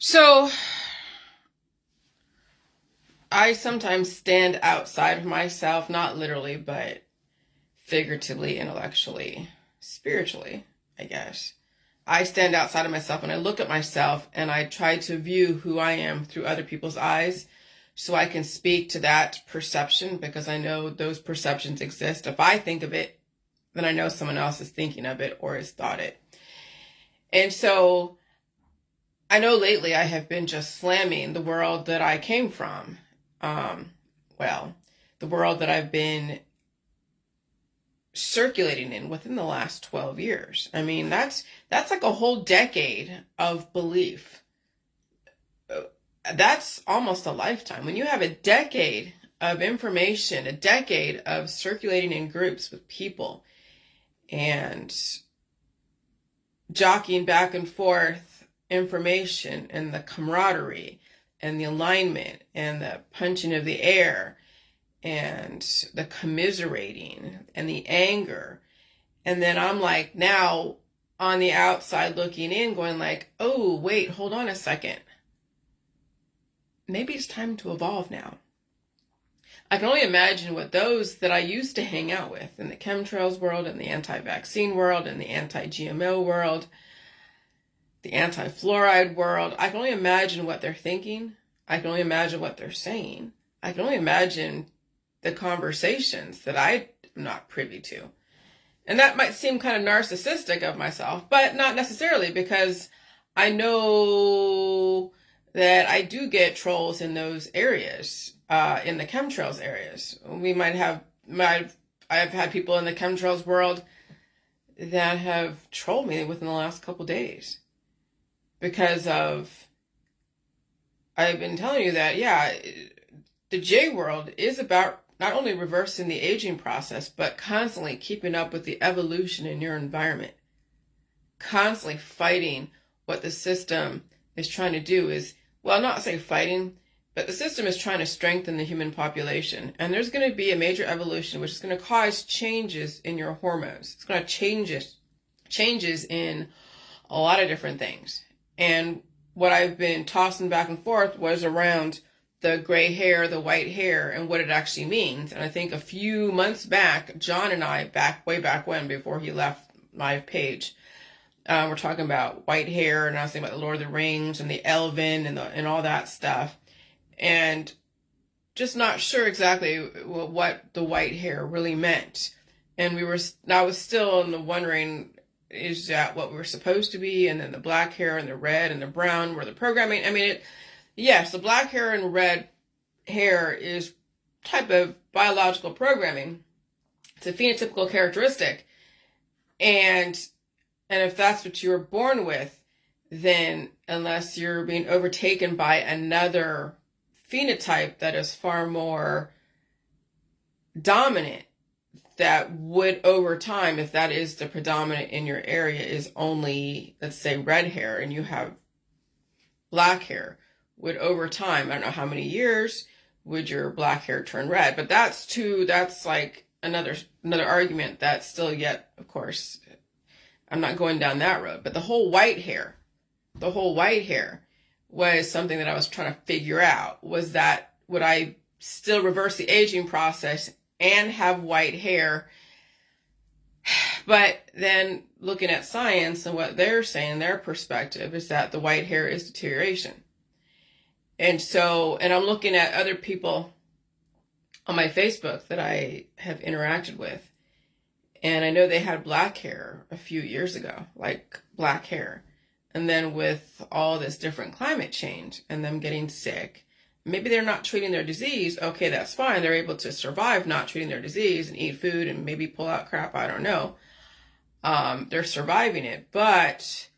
So I sometimes stand outside of myself, not literally, but figuratively, intellectually, spiritually, I guess. I stand outside of myself and I look at myself and I try to view who I am through other people's eyes so I can speak to that perception because I know those perceptions exist. If I think of it, then I know someone else is thinking of it or has thought it. And so I know lately I have been just slamming the world that I came from. Well, the world that I've been circulating in within the last 12 years. I mean, that's like a whole decade of belief. That's almost a lifetime. When you have a decade of information, a decade of circulating in groups with people and jockeying back and forth information and the camaraderie and the alignment and the punching of the air and the commiserating and the anger. And then I'm like now on the outside looking in going like, oh, wait, hold on a second. Maybe it's time to evolve now. I can only imagine what those that I used to hang out with in the chemtrails world, in the anti-vaccine world, in the anti-GMO world, the anti-fluoride world, I can only imagine what they're thinking. I can only imagine what they're saying. I can only imagine the conversations that I'm not privy to. And that might seem kind of narcissistic of myself, but not necessarily, because I know that I do get trolls in those areas, in the chemtrails areas. I've had people in the chemtrails world that have trolled me within the last couple days because of, I've been telling you that, yeah, the J world is about not only reversing the aging process, but constantly keeping up with the evolution in your environment. Constantly fighting what the system is trying to do is, well, not say fighting, but the system is trying to strengthen the human population. And there's going to be a major evolution, which is going to cause changes in your hormones. It's going to changes in a lot of different things. And what I've been tossing back and forth was around the gray hair, the white hair, and what it actually means. And I think a few months back, John and I, way back when, before he left my page, we're talking about white hair, and I was thinking about the Lord of the Rings and the Elven and all that stuff. And just not sure exactly what the white hair really meant. And I was still in the wondering, is that what we're supposed to be? And then the black hair and the red and the brown were the programming. I mean, yes, the black hair and red hair is type of biological programming. It's a phenotypical characteristic. And if that's what you were born with, then unless you're being overtaken by another phenotype that is far more dominant, that would over time, if that is the predominant in your area, is only, let's say, red hair and you have black hair, would over time, I don't know how many years, would your black hair turn red. But that's like another argument that's still yet, of course, I'm not going down that road. But the whole white hair was something that I was trying to figure out. Was that, would I still reverse the aging process and have white hair? But then looking at science and what they're saying, their perspective is that the white hair is deterioration. And I'm looking at other people on my Facebook that I have interacted with. And I know they had black hair a few years ago, like black hair. And then with all this different climate change and them getting sick, maybe they're not treating their disease. Okay, that's fine. They're able to survive not treating their disease and eat food and maybe pull out crap. I don't know. They're surviving it. But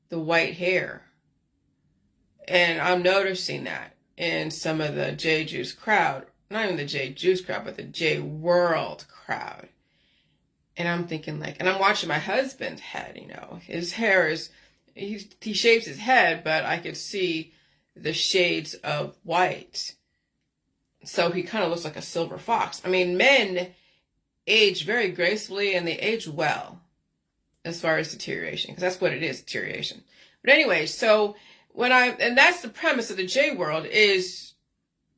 the white hair, and I'm noticing that in some of the J Juice crowd, not even the J Juice crowd, but the J World crowd. And I'm thinking like, and I'm watching my husband's head, his hair is, he shaves his head, but I could see the shades of white. So he kind of looks like a silver fox. I mean, men age very gracefully and they age well as far as deterioration, because that's what it is, deterioration. But anyway, so and that's the premise of the J world, is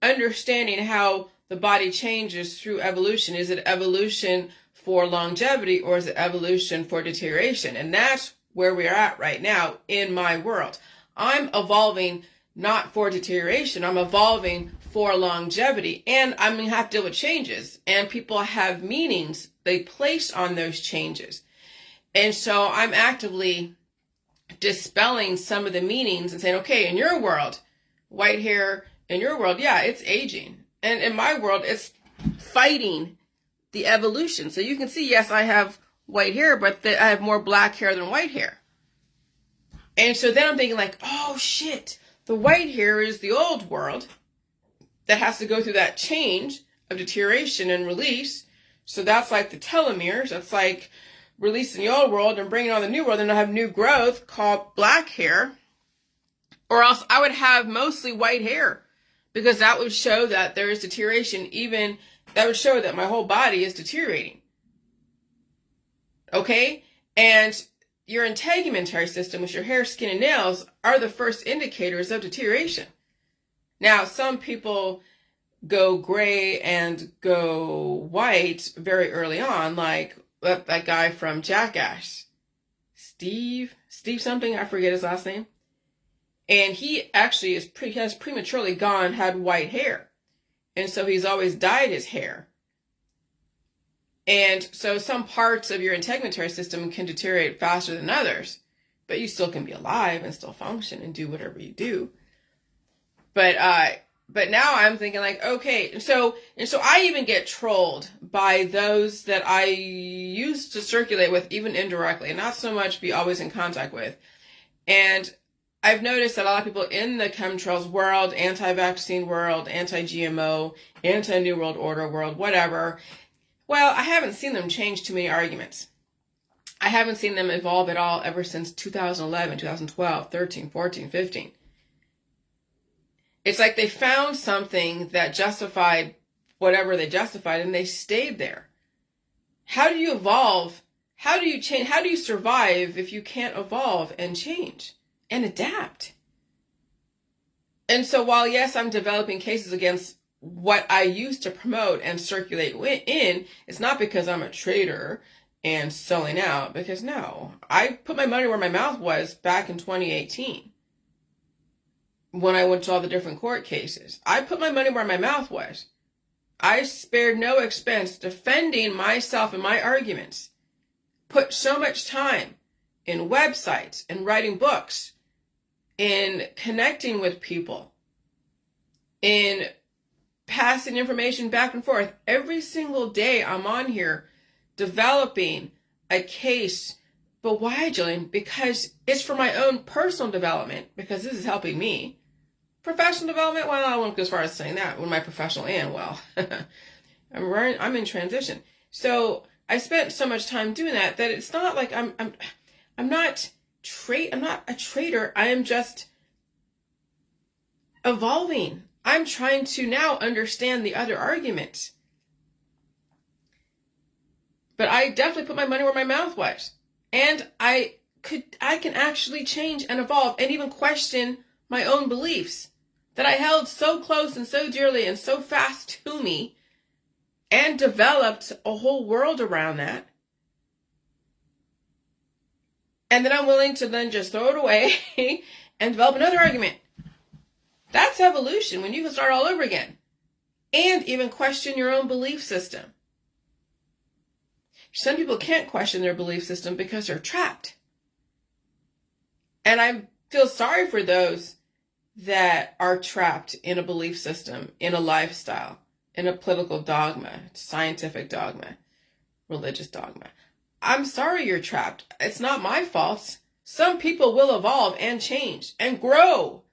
understanding how the body changes through evolution. Is it evolution for longevity, or is it evolution for deterioration? And that's where we're at right now in my world. I'm evolving not for deterioration. I'm evolving for longevity. And I'm going to have to deal with changes. And people have meanings they place on those changes. And so I'm actively dispelling some of the meanings and saying, okay, in your world, white hair, in your world, yeah, it's aging. And in my world, it's fighting the evolution. So you can see, yes, I have white hair, but I have more black hair than white hair. And so then I'm thinking like, oh shit, the white hair is the old world that has to go through that change of deterioration and release. So that's like the telomeres. That's like releasing the old world and bringing on the new world. And I have new growth called black hair. Or else I would have mostly white hair, because that would show that there is deterioration. Even that would show that my whole body is deteriorating. Okay? And your integumentary system, which is your hair, skin, and nails, are the first indicators of deterioration. Now, some people go gray and go white very early on, like that guy from Jackass, Steve something, I forget his last name. And he actually has prematurely had white hair. And so he's always dyed his hair. And so some parts of your integumentary system can deteriorate faster than others, but you still can be alive and still function and do whatever you do. But now I'm thinking like, okay, and so I even get trolled by those that I used to circulate with, even indirectly, and not so much be always in contact with. And I've noticed that a lot of people in the chemtrails world, anti-vaccine world, anti-GMO, anti-New World Order world, whatever, well, I haven't seen them change too many arguments. I haven't seen them evolve at all ever since 2011, 2012, 13, 14, 15. It's like they found something that justified whatever they justified, and they stayed there. How do you evolve? How do you change? How do you survive if you can't evolve and change and adapt? And so while, yes, I'm developing cases against what I used to promote and circulate in, it's not because I'm a traitor and selling out, because no, I put my money where my mouth was back in 2018. When I went to all the different court cases, I put my money where my mouth was. I spared no expense defending myself and my arguments. Put so much time in websites, in writing books, in connecting with people, in passing information back and forth. Every single day I'm on here developing a case. But why, Jillian? Because it's for my own personal development, because this is helping me. Professional development, well, I won't go as far as saying that. When my professional and, well, I'm in transition. So I spent so much time doing that it's not like I'm not a traitor. I am just evolving. I'm trying to now understand the other arguments. But I definitely put my money where my mouth was. And I can actually change and evolve and even question my own beliefs that I held so close and so dearly and so fast to me, and developed a whole world around that. And then I'm willing to then just throw it away and develop another argument. That's evolution, when you can start all over again and even question your own belief system. Some people can't question their belief system because they're trapped. And I feel sorry for those that are trapped in a belief system, in a lifestyle, in a political dogma, scientific dogma, religious dogma. I'm sorry you're trapped. It's not my fault. Some people will evolve and change and grow.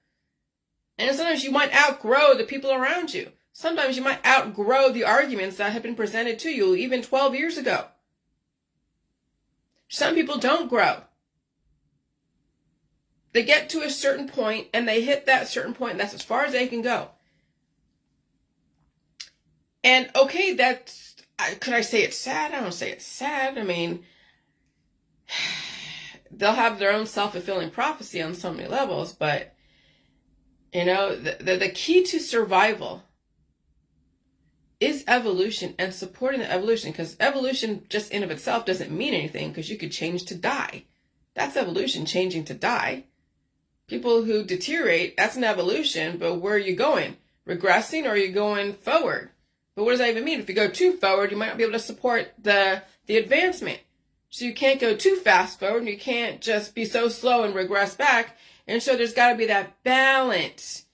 And sometimes you might outgrow the people around you. Sometimes you might outgrow the arguments that have been presented to you even 12 years ago. Some people don't grow. They get to a certain point and they hit that certain point, and that's as far as they can go. And okay, could I say it's sad? I don't say it's sad. I mean, they'll have their own self-fulfilling prophecy on so many levels, but You know, the key to survival is evolution and supporting the evolution, because evolution just in of itself doesn't mean anything, because you could change to die. That's evolution, changing to die. People who deteriorate, that's an evolution, but where are you going? Regressing, or are you going forward? But what does that even mean? If you go too forward, you might not be able to support the advancement. So you can't go too fast forward, and you can't just be so slow and regress back. And so there's got to be that balance.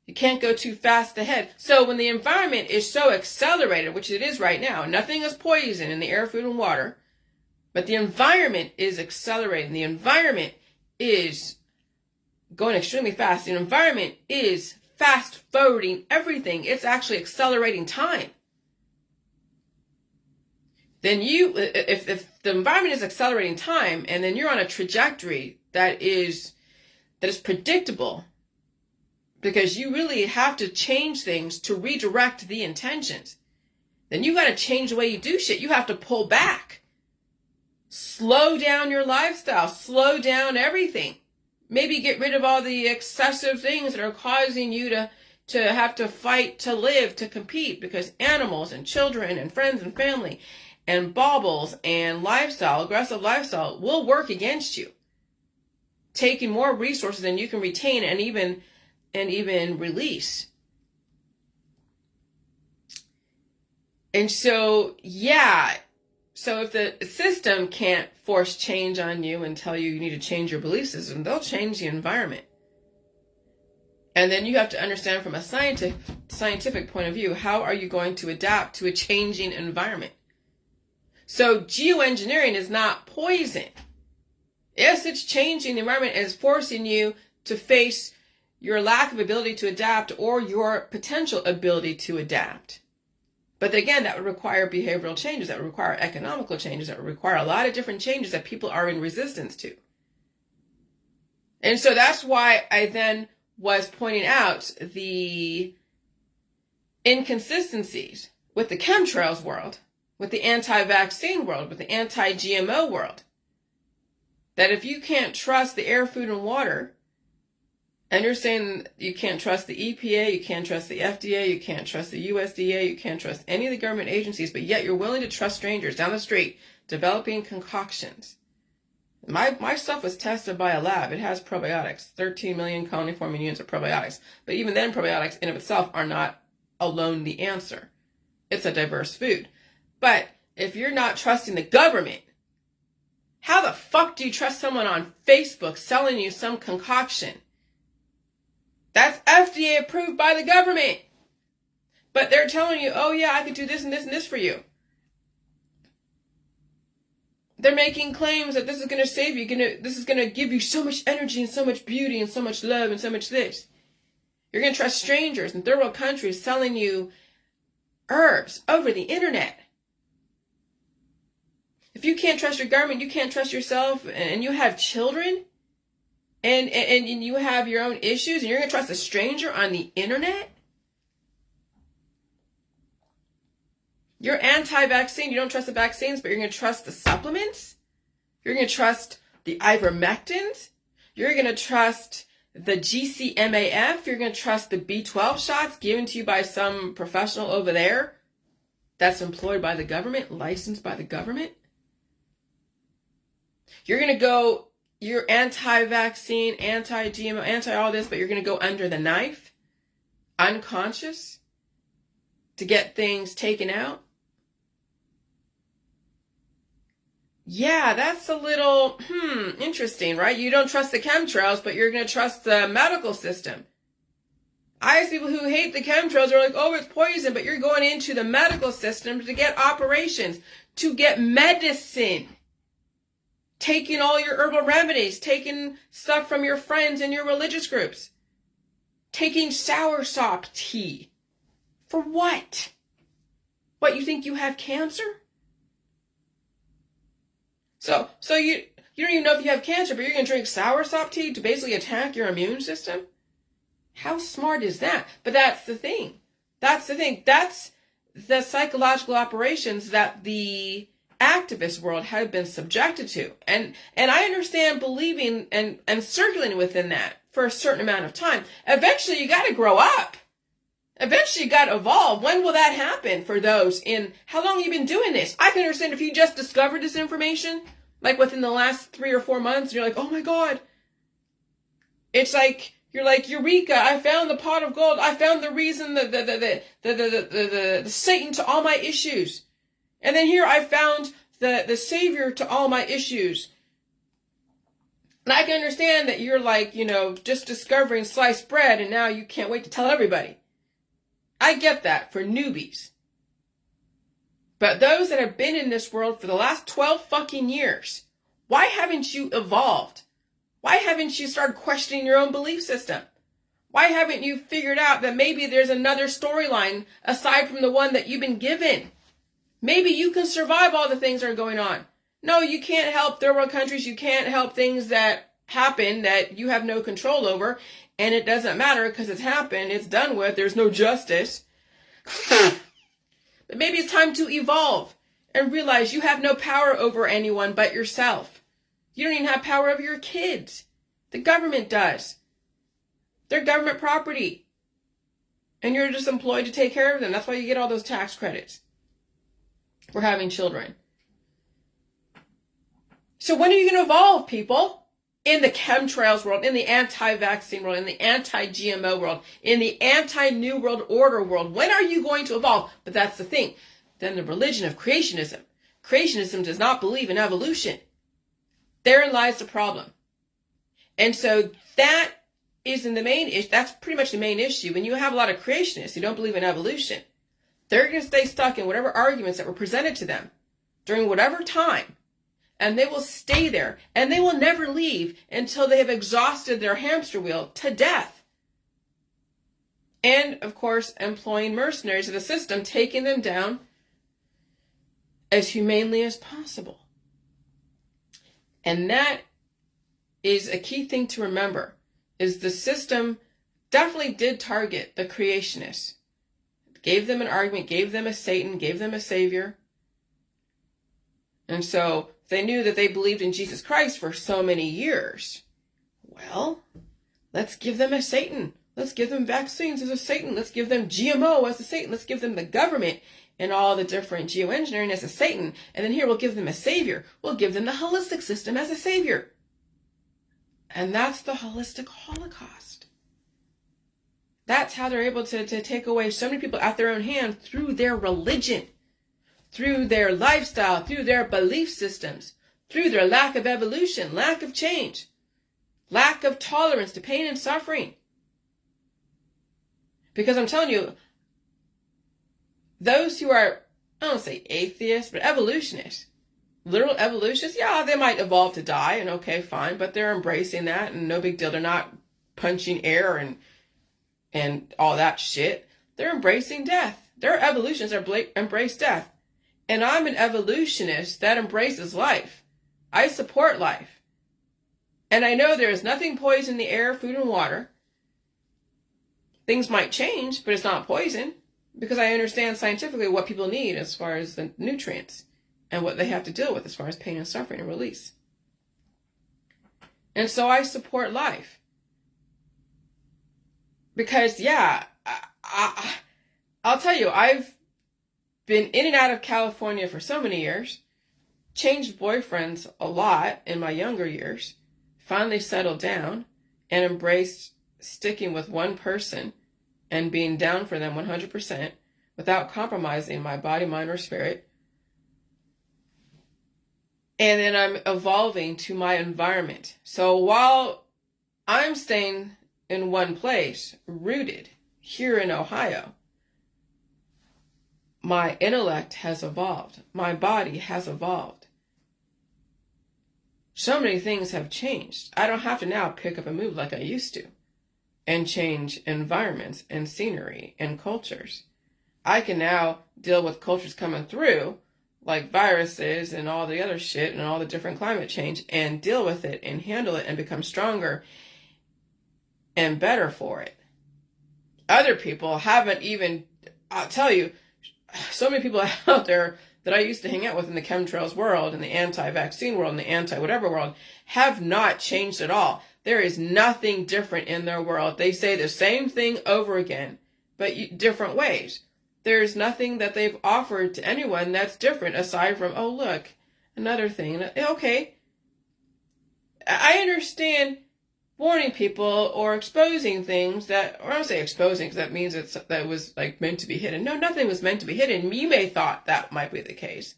You can't go too fast ahead. So when the environment is so accelerated, which it is right now, nothing is poison in the air, food, and water, but the environment is accelerating. The environment is going extremely fast. The environment is fast forwarding everything. It's actually accelerating time. Then if the environment is accelerating time, and then you're on a trajectory that is predictable, because you really have to change things to redirect the intentions, then you got to change the way you do shit. You have to pull back, slow down your lifestyle, slow down everything. Maybe get rid of all the excessive things that are causing you to have to fight to live, to compete, because animals and children and friends and family and baubles and lifestyle, aggressive lifestyle, will work against you, taking more resources than you can retain and even release. And so, yeah, so if the system can't force change on you and tell you need to change your belief system, they'll change the environment. And then you have to understand from a scientific point of view, how are you going to adapt to a changing environment? So geoengineering is not poison. Yes, it's changing the environment and is forcing you to face your lack of ability to adapt or your potential ability to adapt. But again, that would require behavioral changes, that would require economical changes, that would require a lot of different changes that people are in resistance to. And so that's why I then was pointing out the inconsistencies with the chemtrails world, with the anti-vaccine world, with the anti-GMO world. That if you can't trust the air, food, and water, and you're saying you can't trust the EPA, you can't trust the FDA, you can't trust the USDA, you can't trust any of the government agencies, but yet you're willing to trust strangers down the street developing concoctions. My stuff was tested by a lab. It has probiotics, 13 million colony-forming units of probiotics. But even then, probiotics in of itself are not alone the answer. It's a diverse food. But if you're not trusting the government, how the fuck do you trust someone on Facebook selling you some concoction? That's FDA approved by the government. But they're telling you, oh yeah, I could do this and this and this for you. They're making claims that this is going to save you. This is going to give you so much energy and so much beauty and so much love and so much this. You're going to trust strangers in third world countries selling you herbs over the internet. If you can't trust your government, you can't trust yourself, and you have children, and you have your own issues, and you're going to trust a stranger on the internet? You're anti-vaccine. You don't trust the vaccines, but you're going to trust the supplements? You're going to trust the ivermectins? You're going to trust the GCMAF? You're going to trust the B12 shots given to you by some professional over there that's employed by the government, licensed by the government? You're going to go, you're anti-vaccine, anti-GMO, anti-all this, but you're going to go under the knife, unconscious, to get things taken out? Yeah, that's a little, interesting, right? You don't trust the chemtrails, but you're going to trust the medical system. I see people who hate the chemtrails are like, oh, it's poison, but you're going into the medical system to get operations, to get medicine. Taking all your herbal remedies, taking stuff from your friends and your religious groups. Taking soursop tea. For what? What, you think you have cancer? So you don't even know if you have cancer, but you're going to drink soursop tea to basically attack your immune system? How smart is that? But that's the thing. That's the thing. That's the psychological operations that the activist world have been subjected to. And I understand believing and circulating within that for a certain amount of time. Eventually, you got to grow up. Eventually, you got to evolve. When will that happen for those in, how long have you been doing this? I can understand if you just discovered this information, like within the last 3 or 4 months, and you're like, oh my God. It's like, you're like, Eureka, I found the pot of gold. I found the reason, the Satan to all my issues. And then here I found the savior to all my issues. And I can understand that you're like, just discovering sliced bread and now you can't wait to tell everybody. I get that for newbies. But those that have been in this world for the last 12 fucking years, why haven't you evolved? Why haven't you started questioning your own belief system? Why haven't you figured out that maybe there's another storyline aside from the one that you've been given? Maybe you can survive all the things that are going on. No, you can't help third world countries. You can't help things that happen that you have no control over. And it doesn't matter because it's happened. It's done with. There's no justice. But maybe it's time to evolve and realize you have no power over anyone but yourself. You don't even have power over your kids. The government does. They're government property. And you're just employed to take care of them. That's why you get all those tax credits for having children. So when are you going to evolve, people? In the chemtrails world, in the anti-vaccine world, in the anti-GMO world, in the anti-New World Order world. When are you going to evolve? But that's the thing. Then the religion of creationism. Creationism does not believe in evolution. Therein lies the problem. And so that is in the main issue. That's pretty much the main issue. When you have a lot of creationists who don't believe in evolution, they're going to stay stuck in whatever arguments that were presented to them during whatever time. And they will stay there. And they will never leave until they have exhausted their hamster wheel to death. And, of course, employing mercenaries of the system, taking them down as humanely as possible. And that is a key thing to remember, is the system definitely did target the creationists. Gave them an argument, gave them a Satan, gave them a savior. And so they knew that they believed in Jesus Christ for so many years. Well, let's give them a Satan. Let's give them vaccines as a Satan. Let's give them GMO as a Satan. Let's give them the government and all the different geoengineering as a Satan. And then here we'll give them a savior. We'll give them the holistic system as a savior. And that's the holistic Holocaust. That's how they're able to take away so many people at their own hand through their religion, through their lifestyle, through their belief systems, through their lack of evolution, lack of change, lack of tolerance to pain and suffering. Because I'm telling you, those who are, I don't say atheists, but evolutionists, literal evolutionists, yeah, they might evolve to die, and okay, fine, but they're embracing that, and no big deal. They're not punching air and all that shit. They're embracing death. Their evolutionists embrace death. And I'm an evolutionist that embraces life. I support life. And I know there is nothing poison in the air, food, and water. Things might change, but it's not poison, because I understand scientifically what people need as far as the nutrients and what they have to deal with as far as pain and suffering and release. And so I support life. Because, yeah, I'll tell you, I've been in and out of California for so many years, changed boyfriends a lot in my younger years, finally settled down and embraced sticking with one person and being down for them 100% without compromising my body, mind, or spirit. And then I'm evolving to my environment. So while I'm staying in one place, rooted here in Ohio, my intellect has evolved. My body has evolved. So many things have changed. I don't have to now pick up and move like I used to and change environments and scenery and cultures. I can now deal with cultures coming through like viruses and all the other shit and all the different climate change and deal with it and handle it and become stronger and better for it. Other people haven't even, I'll tell you, so many people out there that I used to hang out with in the chemtrails world and the anti-vaccine world and the anti-whatever world have not changed at all. There is nothing different in their world. They say the same thing over again, but different ways. There's nothing that they've offered to anyone that's different aside from, oh, look, another thing. Okay, I understand warning people or exposing things that, or I don't say exposing because that means that was like meant to be hidden. No, nothing was meant to be hidden. You may thought that might be the case,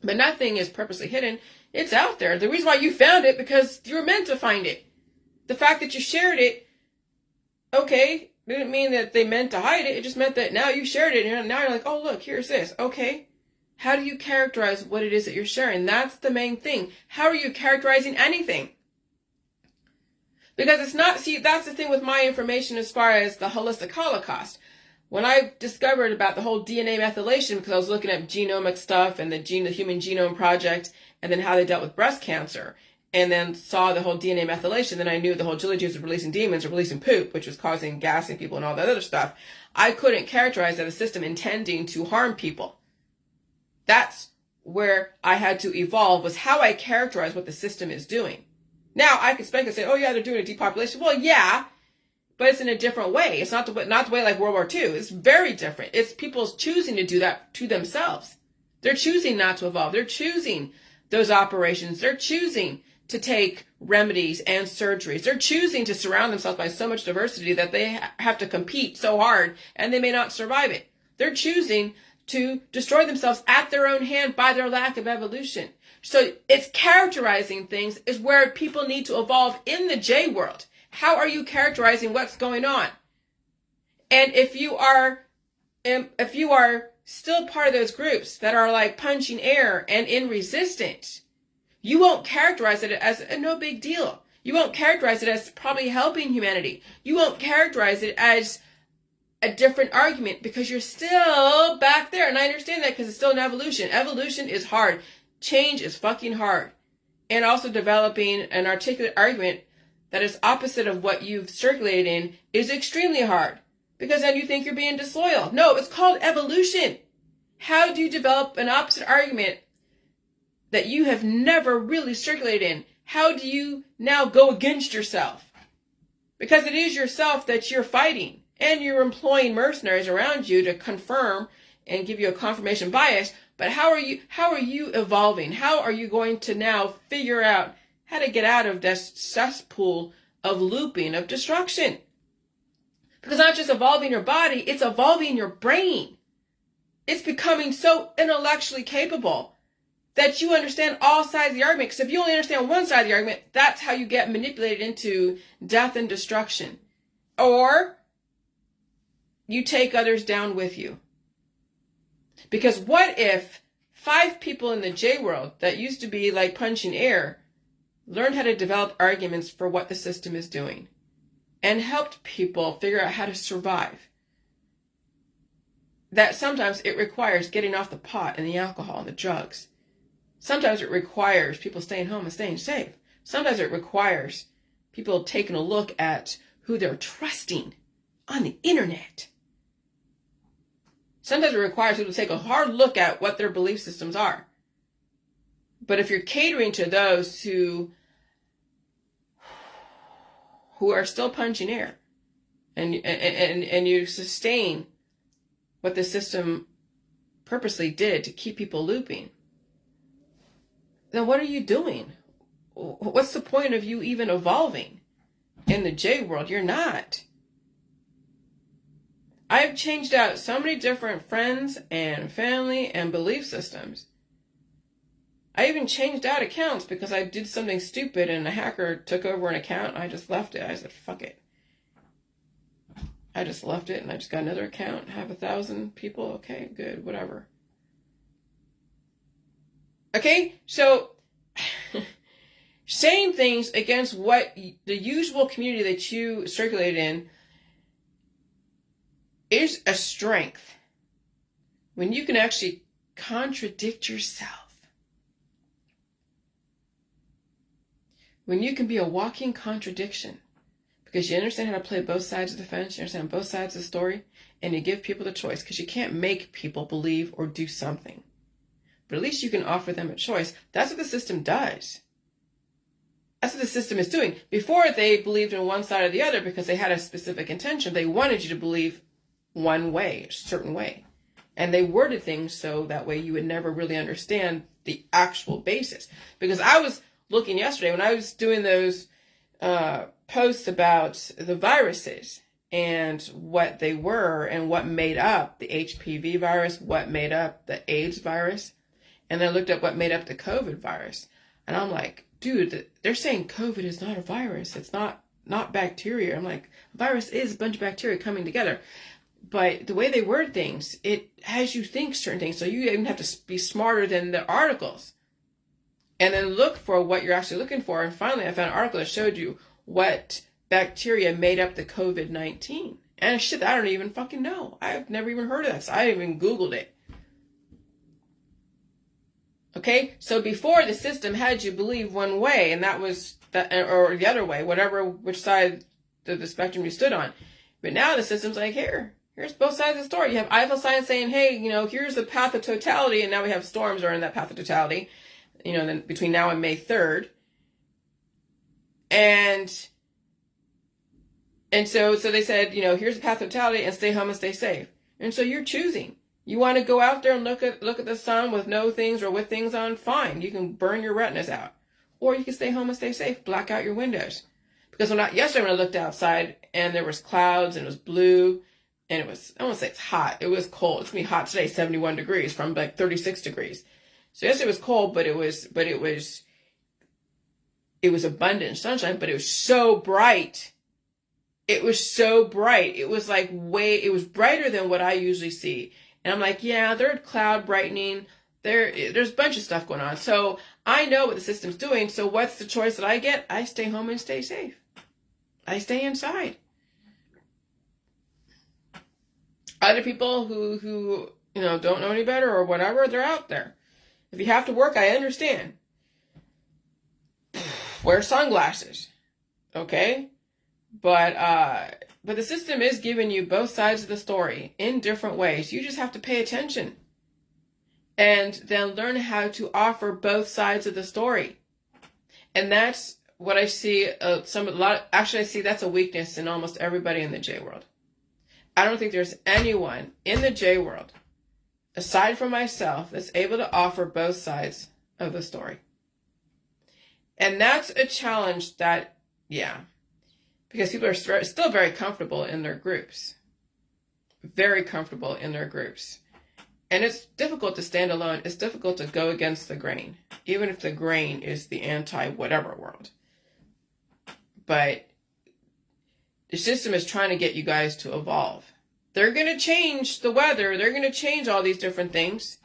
but nothing is purposely hidden. It's out there. The reason why you found it because you were meant to find it. The fact that you shared it, okay, didn't mean that they meant to hide it. It just meant that now you shared it and now you're like, oh, look, here's this. Okay. How do you characterize what it is that you're sharing? That's the main thing. How are you characterizing anything? Because it's not, see, that's the thing with my information as far as the holistic Holocaust. When I discovered about the whole DNA methylation, because I was looking at genomic stuff and the Human Genome Project, and then how they dealt with breast cancer, and then saw the whole DNA methylation, then I knew the whole Jilly Jews were releasing demons or releasing poop, which was causing gassing people and all that other stuff. I couldn't characterize that a system intending to harm people. That's where I had to evolve, was how I characterize what the system is doing. Now I can speculate and say, oh yeah, they're doing a depopulation. Well, yeah, but it's in a different way. It's not the way like World War II. It's very different. It's people choosing to do that to themselves. They're choosing not to evolve. They're choosing those operations. They're choosing to take remedies and surgeries. They're choosing to surround themselves by so much diversity that they have to compete so hard and they may not survive it. They're choosing to destroy themselves at their own hand by their lack of evolution. So it's characterizing things is where people need to evolve in the J world. How are you characterizing what's going on? And if you are still part of those groups that are like punching air and in resistance, you won't characterize it as no big deal. You won't characterize it as probably helping humanity. You won't characterize it as a different argument because you're still back there. And I understand that because it's still an evolution. Evolution is hard. Change is fucking hard. And also developing an articulate argument that is opposite of what you've circulated in is extremely hard. Because then you think you're being disloyal. No, it's called evolution. How do you develop an opposite argument that you have never really circulated in? How do you now go against yourself? Because it is yourself that you're fighting. And you're employing mercenaries around you to confirm and give you a confirmation bias. But how are you evolving? How are you going to now figure out how to get out of this cesspool of looping, of destruction? Because not just evolving your body, it's evolving your brain. It's becoming so intellectually capable that you understand all sides of the argument. Because if you only understand one side of the argument, that's how you get manipulated into death and destruction. Or you take others down with you. Because what if 5 people in the J world that used to be like punching air learned how to develop arguments for what the system is doing and helped people figure out how to survive? That sometimes it requires getting off the pot and the alcohol and the drugs. Sometimes it requires people staying home and staying safe. Sometimes it requires people taking a look at who they're trusting on the internet. Sometimes it requires people to take a hard look at what their belief systems are. But if you're catering to those who are still punching air and you sustain what the system purposely did to keep people looping, then what are you doing? What's the point of you even evolving in the J world? You're not. I've changed out so many different friends and family and belief systems. I even changed out accounts because I did something stupid and a hacker took over an account. I just left it. I said, fuck it. I just left it and I just got another account. Have 1,000 people. Okay, good, whatever. Okay, so saying things against what the usual community that you circulate in is a strength when you can actually contradict yourself. When you can be a walking contradiction because you understand how to play both sides of the fence, you understand both sides of the story, and you give people the choice because you can't make people believe or do something. But at least you can offer them a choice. That's what the system does. That's what the system is doing. Before, they believed in one side or the other because they had a specific intention. They wanted you to believe one way, a certain way. And they worded things so that way you would never really understand the actual basis. Because I was looking yesterday when I was doing those posts about the viruses and what they were and what made up the HPV virus, what made up the AIDS virus. And I looked up what made up the COVID virus. And I'm like, dude, they're saying COVID is not a virus. It's not bacteria. I'm like, a virus is a bunch of bacteria coming together. But the way they word things, it has you think certain things. So you even have to be smarter than the articles. And then look for what you're actually looking for. And finally, I found an article that showed you what bacteria made up the COVID-19. And shit, I don't even fucking know. I've never even heard of that. So I even Googled it. Okay, so before the system had you believe one way, and that was that, or the other way, which side of the spectrum you stood on. But now the system's like, here's both sides of the story. You have Eiffel signs saying, hey, here's the path of totality, and now we have storms are in that path of totality, then between now and May 3rd. And so they said, here's the path of totality, and stay home and stay safe. And so you're choosing. You want to go out there and look at the sun with no things or with things on, fine. You can burn your retinas out. Or you can stay home and stay safe, black out your windows. Because yesterday when I looked outside and there was clouds and it was blue and it was, I don't want to say it's hot, it was cold. It's going to be hot today, 71 degrees from like 36 degrees. So yesterday was cold, but it was abundant sunshine, but it was so bright. It was so bright. It was it was brighter than what I usually see. And I'm like, yeah, there's cloud brightening. There's a bunch of stuff going on. So I know what the system's doing. So what's the choice that I get? I stay home and stay safe. I stay inside. Other people who don't know any better or whatever, they're out there. If you have to work, I understand. Wear sunglasses. Okay? But the system is giving you both sides of the story in different ways. You just have to pay attention and then learn how to offer both sides of the story. And that's what I see. Actually, I see that's a weakness in almost everybody in the J world. I don't think there's anyone in the J world, aside from myself, that's able to offer both sides of the story. And that's a challenge that, because people are still very comfortable in their groups. Very comfortable in their groups. And it's difficult to stand alone. It's difficult to go against the grain, even if the grain is the anti-whatever world. But the system is trying to get you guys to evolve. They're going to change the weather. They're going to change all these different things.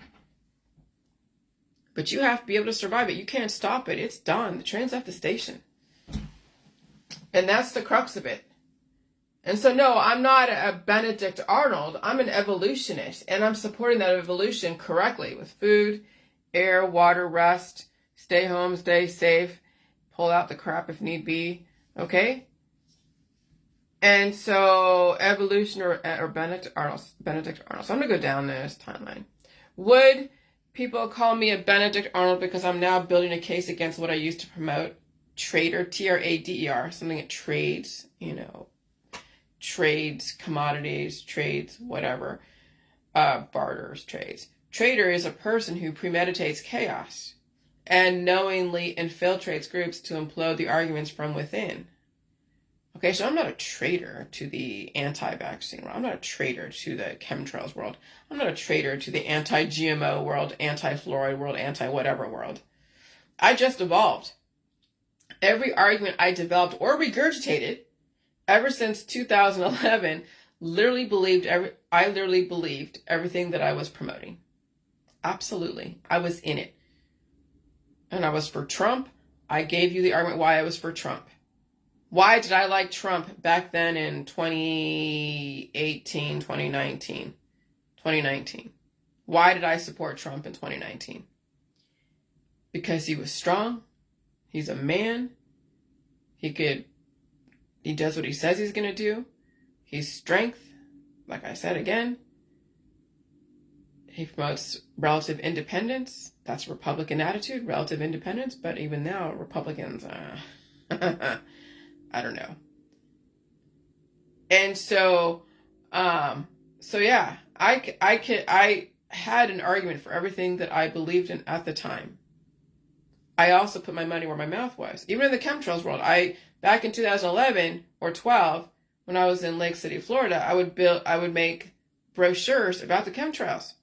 But you have to be able to survive it. You can't stop it. It's done. The train's left the station. And that's the crux of it. And so, no, I'm not a Benedict Arnold. I'm an evolutionist. And I'm supporting that evolution correctly with food, air, water, rest, stay home, stay safe, pull out the crap if need be. Okay? And so, evolution or Benedict Arnold. So I'm going to go down this timeline. Would people call me a Benedict Arnold because I'm now building a case against what I used to promote? Trader, Trader, something that trades, trades commodities, trades whatever, barters, trades. Trader is a person who premeditates chaos and knowingly infiltrates groups to implode the arguments from within. Okay, so I'm not a traitor to the anti-vaccine world. I'm not a traitor to the chemtrails world. I'm not a traitor to the anti-GMO world, anti-fluoride world, anti-whatever world. I just evolved. Every argument I developed or regurgitated ever since 2011 I literally believed everything that I was promoting. Absolutely. I was in it. And I was for Trump. I gave you the argument why I was for Trump. Why did I like Trump back then in 2018, 2019? Why did I support Trump in 2019? Because he was strong. He's a man. He does what he says he's going to do. He's strength. Like I said again, he promotes relative independence. That's a Republican attitude, relative independence. But even now, Republicans, I don't know. And so, yeah, I had an argument for everything that I believed in at the time. I also put my money where my mouth was. Even in the chemtrails world, back in 2011 or 12, when I was in Lake City, Florida, I would make brochures about the chemtrails.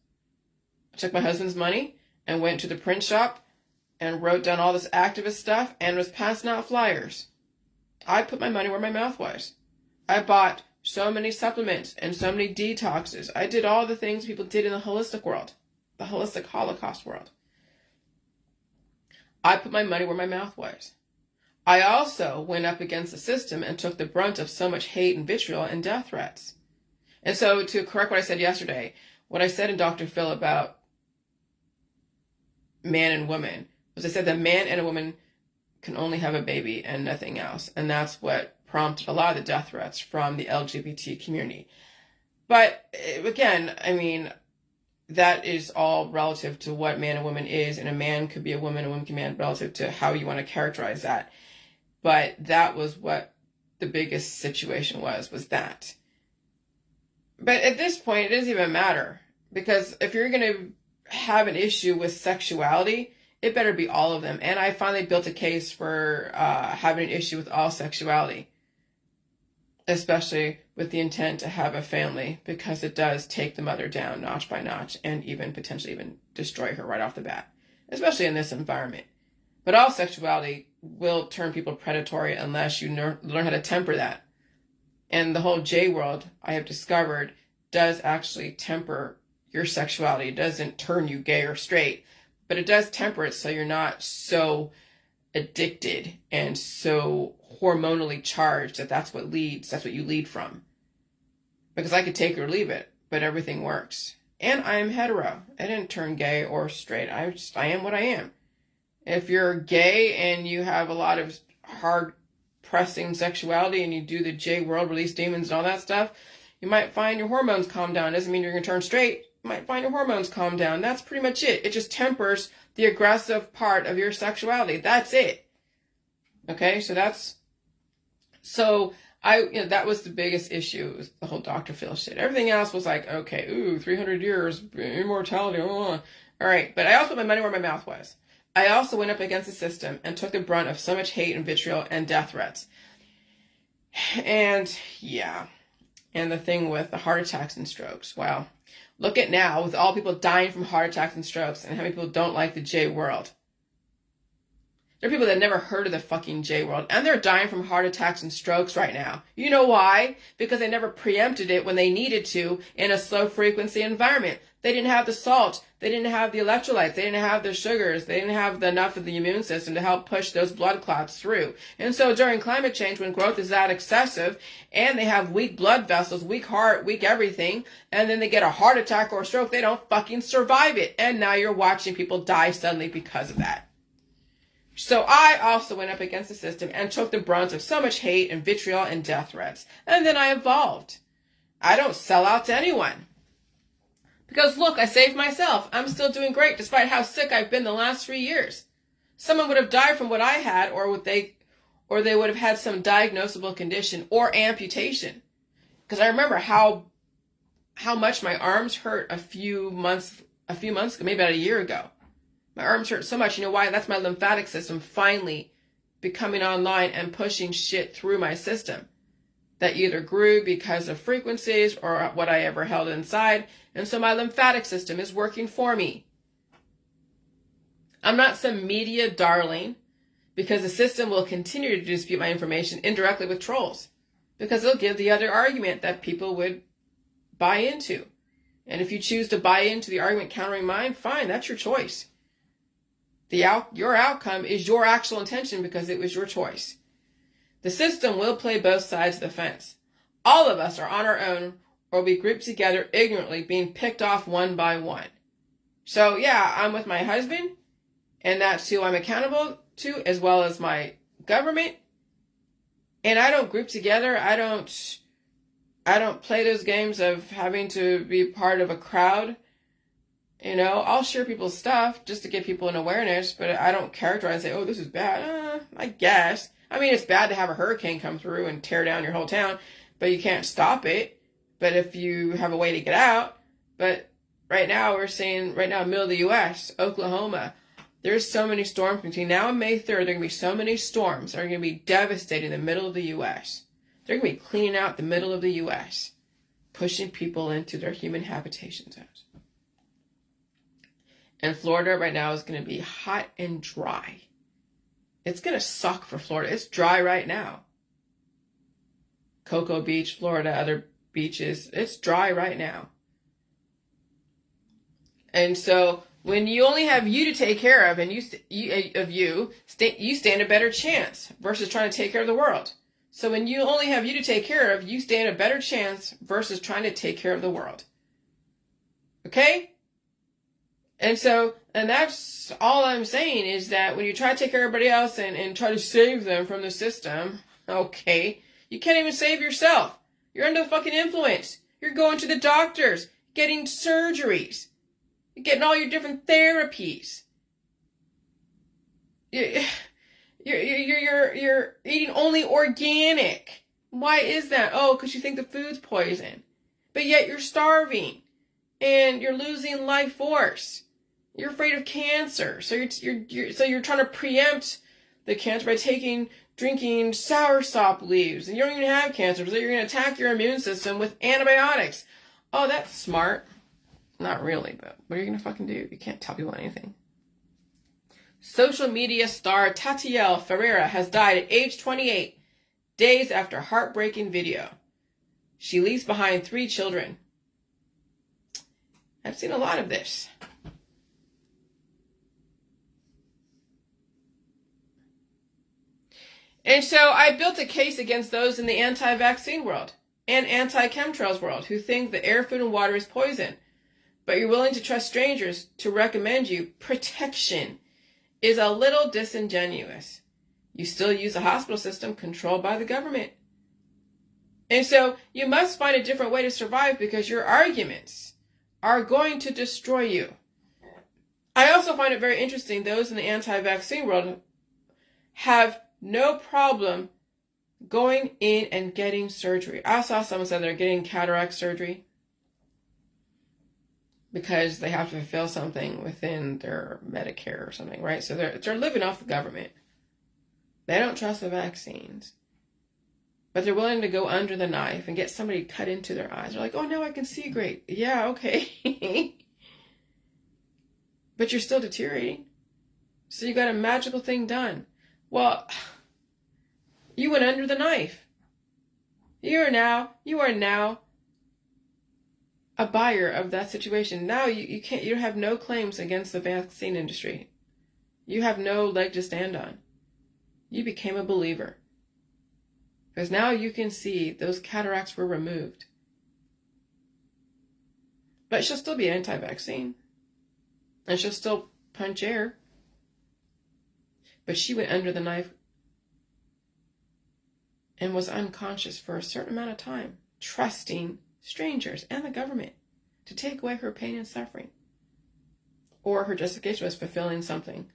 I took my husband's money and went to the print shop and wrote down all this activist stuff and was passing out flyers. I put my money where my mouth was. I bought so many supplements and so many detoxes. I did all the things people did in the holistic world, the holistic Holocaust world. I put my money where my mouth was. I also went up against the system and took the brunt of so much hate and vitriol and death threats. And so to correct what I said yesterday, what I said in Dr. Phil about man and woman was I said that man and a woman can only have a baby and nothing else. And that's what prompted a lot of the death threats from the LGBT community. But again, I mean, that is all relative to what man and woman is, and a man could be a woman can be a man, relative to how you want to characterize that. But that was what the biggest situation was that. But at this point, it doesn't even matter, because if you're going to have an issue with sexuality, it better be all of them. And I finally built a case for having an issue with all sexuality, especially with the intent to have a family, because it does take the mother down notch by notch and even potentially even destroy her right off the bat, especially in this environment. But all sexuality will turn people predatory unless you learn how to temper that. And the whole J world, I have discovered, does actually temper your sexuality. It doesn't turn you gay or straight, but it does temper it so you're not so addicted and so hormonally charged that's what you lead from. Because I could take it or leave it, but everything works. And I am hetero. I didn't turn gay or straight. I am what I am. If you're gay and you have a lot of hard pressing sexuality and you do the J world, release demons and all that stuff, you might find your hormones calm down. Doesn't mean you're going to turn straight. You might find your hormones calm down. That's pretty much it. It just tempers the aggressive part of your sexuality. That's it. Okay, that was the biggest issue, was the whole Dr. Phil shit. Everything else was like, okay, 300 years, immortality, all right. But I also put my money where my mouth was. I also went up against the system and took the brunt of so much hate and vitriol and death threats. And yeah, and the thing with the heart attacks and strokes. Well, look at now, with all people dying from heart attacks and strokes, and how many people don't like the J world. There are people that never heard of the fucking J world, and they're dying from heart attacks and strokes right now. You know why? Because they never preempted it when they needed to in a slow frequency environment. They didn't have the salt. They didn't have the electrolytes. They didn't have the sugars. They didn't have enough of the immune system to help push those blood clots through. And so during climate change, when growth is that excessive, and they have weak blood vessels, weak heart, weak everything, and then they get a heart attack or a stroke, they don't fucking survive it. And now you're watching people die suddenly because of that. So I also went up against the system and took the brunt of so much hate and vitriol and death threats. And then I evolved. I don't sell out to anyone. Because look, I saved myself. I'm still doing great despite how sick I've been the last 3 years. Someone would have died from what I had, or they would have had some diagnosable condition or amputation. Because I remember how much my arms hurt a few months ago, maybe about a year ago. My arms hurt so much. You know why? That's my lymphatic system finally becoming online and pushing shit through my system that either grew because of frequencies or what I ever held inside. And so my lymphatic system is working for me. I'm not some media darling, because the system will continue to dispute my information indirectly with trolls, because they'll give the other argument that people would buy into. And if you choose to buy into the argument countering mine, fine, that's your choice. Your outcome is your actual intention, because it was your choice. The system will play both sides of the fence. All of us are on our own, or we group together ignorantly, being picked off one by one. So yeah, I'm with my husband, and that's who I'm accountable to, as well as my government. And I don't group together. I don't play those games of having to be part of a crowd. You know, I'll share people's stuff just to get people an awareness, but I don't characterize and say, oh, this is bad. I guess. I mean, it's bad to have a hurricane come through and tear down your whole town, but you can't stop it. But if you have a way to get out, but right now we're seeing, middle of the U.S., Oklahoma, there's so many storms between now and May 3rd. There are going to be so many storms that are going to be devastating the middle of the U.S. They're going to be cleaning out the middle of the U.S., pushing people into their human habitation zones. And Florida right now is going to be hot and dry. It's going to suck for Florida. It's dry right now. Cocoa Beach, Florida, other beaches, it's dry right now. And so when you only have you to take care of, and you stand a better chance versus trying to take care of the world. So when you only have you to take care of, you stand a better chance versus trying to take care of the world. Okay? And that's all I'm saying, is that when you try to take care of everybody else and try to save them from the system, okay, you can't even save yourself. You're under the fucking influence. You're going to the doctors, getting surgeries. You're getting all your different therapies. You're eating only organic. Why is that? Oh, because you think the food's poison. But yet you're starving and you're losing life force. You're afraid of cancer. So you're trying to preempt the cancer by drinking soursop leaves, and you don't even have cancer, so you're going to attack your immune system with antibiotics. Oh, that's smart. Not really, but what are you going to fucking do? You can't tell people anything. Social media star Tatielle Ferreira has died at age 28, days after heartbreaking video. She leaves behind 3 children. I've seen a lot of this. And so I built a case against those in the anti-vaccine world and anti-chemtrails world who think the air, food, and water is poison. But you're willing to trust strangers to recommend you protection is a little disingenuous. You still use a hospital system controlled by the government. And so you must find a different way to survive, because your arguments are going to destroy you. I also find it very interesting, those in the anti-vaccine world have no problem going in and getting surgery. I saw someone say they're getting cataract surgery because they have to fulfill something within their Medicare or something, right? So they're living off the government. They don't trust the vaccines, but they're willing to go under the knife and get somebody cut into their eyes. They're like, oh, now I can see great. Yeah, okay. But you're still deteriorating. So you got a magical thing done. Well, you went under the knife. You are now a buyer of that situation. Now you have no claims against the vaccine industry. You have no leg to stand on. You became a believer. Because now you can see those cataracts were removed. But she'll still be anti-vaccine. And she'll still punch air. But she went under the knife and was unconscious for a certain amount of time, trusting strangers and the government to take away her pain and suffering. Or her justification was fulfilling something.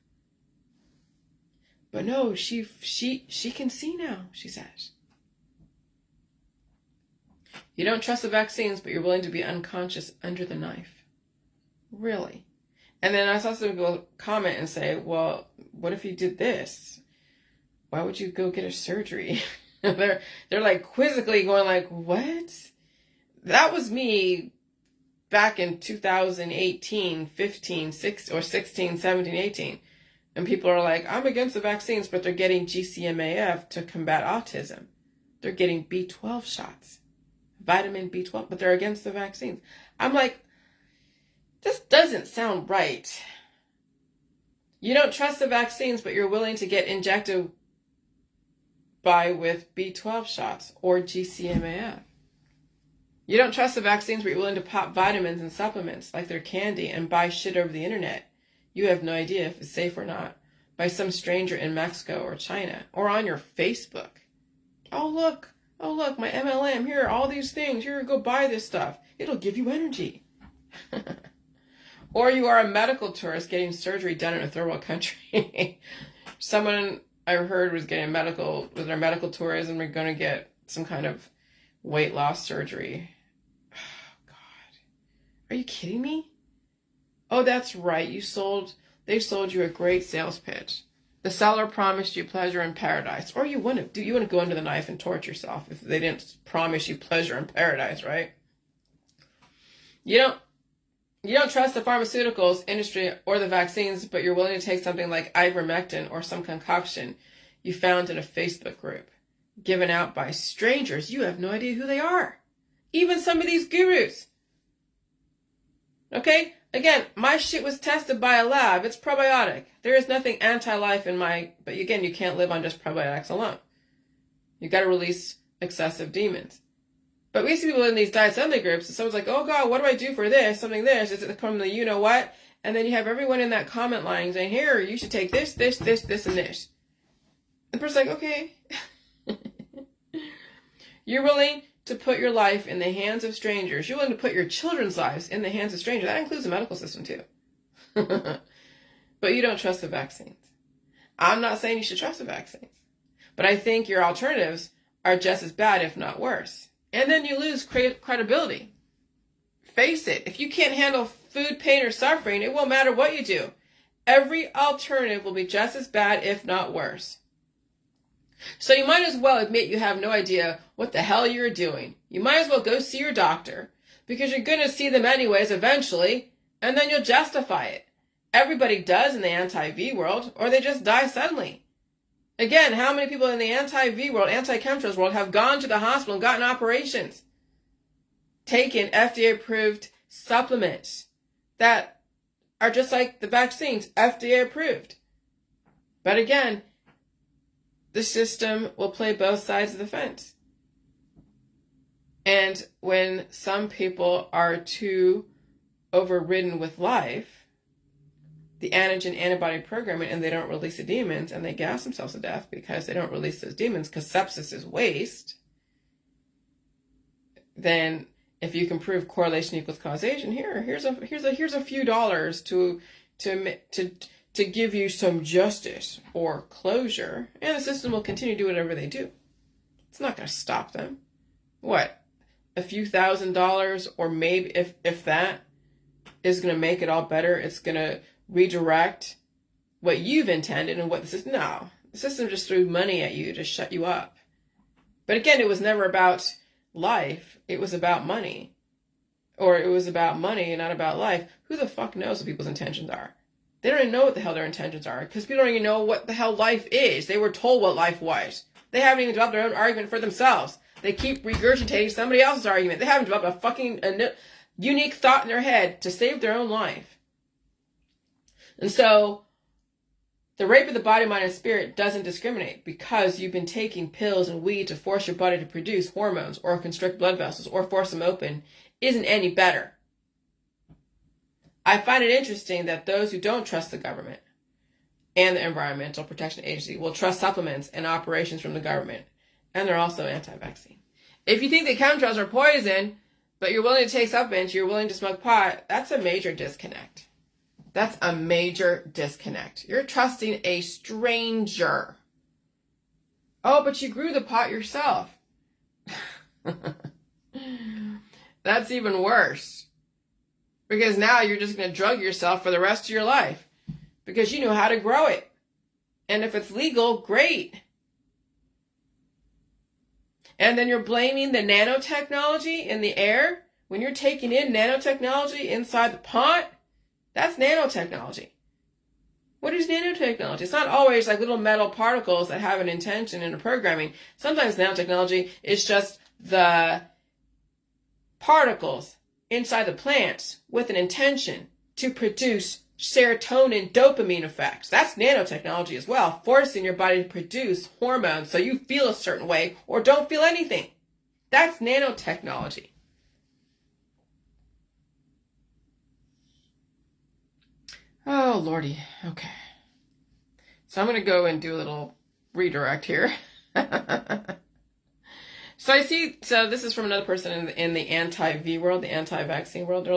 But no, she can see now, she says. You don't trust the vaccines, but you're willing to be unconscious under the knife. Really? And then I saw some people comment and say, well, what if you did this? Why would you go get a surgery? they're like quizzically going like, what? That was me back in 2018, 15, 16, 17, 18. And people are like, I'm against the vaccines, but they're getting GCMAF to combat autism. They're getting B12 shots, vitamin B12, but they're against the vaccines. I'm like, this doesn't sound right. You don't trust the vaccines, but you're willing to get injected with B12 shots or GCMAF. You don't trust the vaccines, but you're willing to pop vitamins and supplements like they're candy and buy shit over the internet. You have no idea if it's safe or not, by some stranger in Mexico or China or on your Facebook. Oh, look, my MLM, here are all these things. Here, go buy this stuff. It'll give you energy. Or you are a medical tourist getting surgery done in a third world country. Someone I heard was getting with our medical tourism, we're going to get some kind of weight loss surgery. Oh, God. Are you kidding me? Oh, that's right. They sold you a great sales pitch. The seller promised you pleasure in paradise. Or you wouldn't. You wouldn't go under the knife and torture yourself if they didn't promise you pleasure in paradise, right? You don't trust the pharmaceuticals industry or the vaccines, but you're willing to take something like ivermectin or some concoction you found in a Facebook group, given out by strangers. You have no idea who they are. Even some of these gurus. Okay? Again, my shit was tested by a lab. It's probiotic. There is nothing anti-life in but again, you can't live on just probiotics alone. You got to release excessive demons. But we see people in these diet suddenly groups, and someone's like, oh God, what do I do for this? Something this. Is it from the you know what? And then you have everyone in that comment line saying, here, you should take this, this, this, this, and this. And the person's like, okay. You're willing to put your life in the hands of strangers. You're willing to put your children's lives in the hands of strangers. That includes the medical system too. But you don't trust the vaccines. I'm not saying you should trust the vaccines. But I think your alternatives are just as bad, if not worse. And then you lose credibility. Face it. If you can't handle food, pain, or suffering, it won't matter what you do. Every alternative will be just as bad, if not worse. So you might as well admit you have no idea what the hell you're doing. You might as well go see your doctor, because you're going to see them anyways eventually, and then you'll justify it. Everybody does in the anti-V world, or they just die suddenly. Again, how many people in the anti-V world, anti-chemtrails world, have gone to the hospital and gotten operations, taken FDA-approved supplements that are just like the vaccines, FDA-approved? But again, the system will play both sides of the fence. And when some people are too overridden with life, the antigen antibody programming, and they don't release the demons, and they gas themselves to death because they don't release those demons because sepsis is waste, then if you can prove correlation equals causation, here's a few dollars to give you some justice or closure, and the system will continue to do whatever they do. It's not going to stop them. What? A few $1,000s, or maybe if that is going to make it all better, it's going to redirect what you've intended and what the system. No, the system just threw money at you to shut you up. But again, it was never about life. It was about money. Or it was about money and not about life. Who the fuck knows what people's intentions are? They don't even know what the hell their intentions are, because people don't even know what the hell life is. They were told what life was. They haven't even developed their own argument for themselves. They keep regurgitating somebody else's argument. They haven't developed a unique thought in their head to save their own life. And so the rape of the body, mind, and spirit doesn't discriminate, because you've been taking pills and weed to force your body to produce hormones or constrict blood vessels or force them open isn't any better. I find it interesting that those who don't trust the government and the Environmental Protection Agency will trust supplements and operations from the government. And they're also anti-vaccine. If you think that chemtrails are poison, but you're willing to take supplements, you're willing to smoke pot, that's a major disconnect. That's a major disconnect. You're trusting a stranger. Oh, but you grew the pot yourself. That's even worse. Because now you're just going to drug yourself for the rest of your life. Because you know how to grow it. And if it's legal, great. And then you're blaming the nanotechnology in the air. When you're taking in nanotechnology inside the pot, that's nanotechnology. What is nanotechnology? It's not always like little metal particles that have an intention in a programming. Sometimes nanotechnology is just the particles inside the plants with an intention to produce serotonin, dopamine effects. That's nanotechnology as well, forcing your body to produce hormones so you feel a certain way or don't feel anything. That's nanotechnology. Oh, Lordy. Okay. So I'm going to go and do a little redirect here. So this is from another person in the anti-V world, the anti-vaccine world.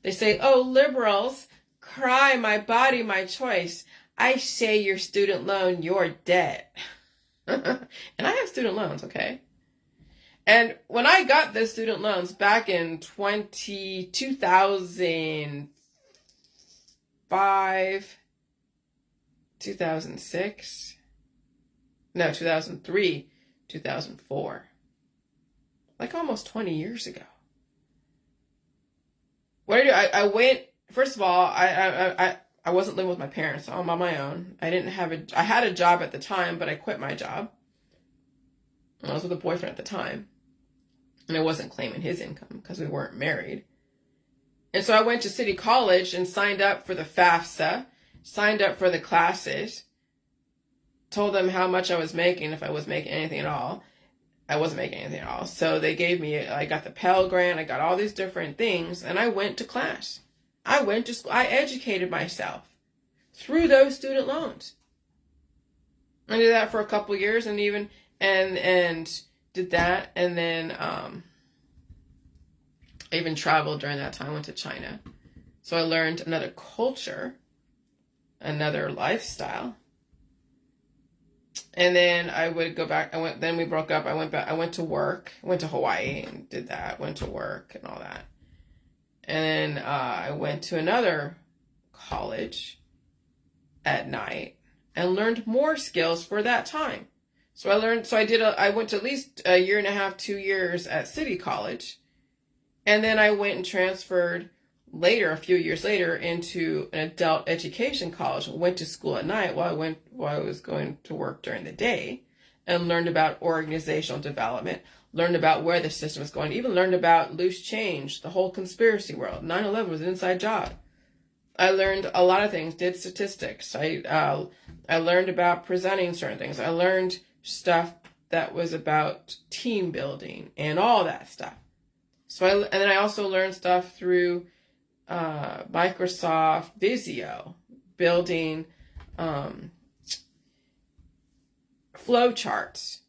They say, oh, liberals, cry, my body, my choice. I say your student loan, your debt. And I have student loans, okay? And when I got the student loans back in 2005, 2006, no, 2003, 2004, like almost 20 years ago. What did I do? I went, first of all, I wasn't living with my parents. I'm on my own. I had a job at the time, but I quit my job. I was with a boyfriend at the time. And I wasn't claiming his income because we weren't married. And so I went to City College and signed up for the FAFSA, signed up for the classes, told them how much I was making, if I was making anything at all. I wasn't making anything at all. So they gave me, I got the Pell Grant, I got all these different things, and I went to class. I went to school. I educated myself through those student loans. I did that for a couple years and did that. And then I even traveled during that time, went to China. So I learned another culture, another lifestyle. And then I would go back. Then we broke up. I went to work, went to Hawaii and did that, went to work and all that. And then I went to another college at night and learned more skills for that time. So I went to at least a year and a half, 2 years at City College. And then I went and transferred later, a few years later, into an adult education college. Went to school at night while I was going to work during the day, and learned about organizational development, learned about where the system was going, even learned about loose change, the whole conspiracy world. 9/11 was an inside job. I learned a lot of things, did statistics. I learned about presenting certain things. I learned stuff that was about team building and all that stuff. And then I also learned stuff through Microsoft Visio, building flow charts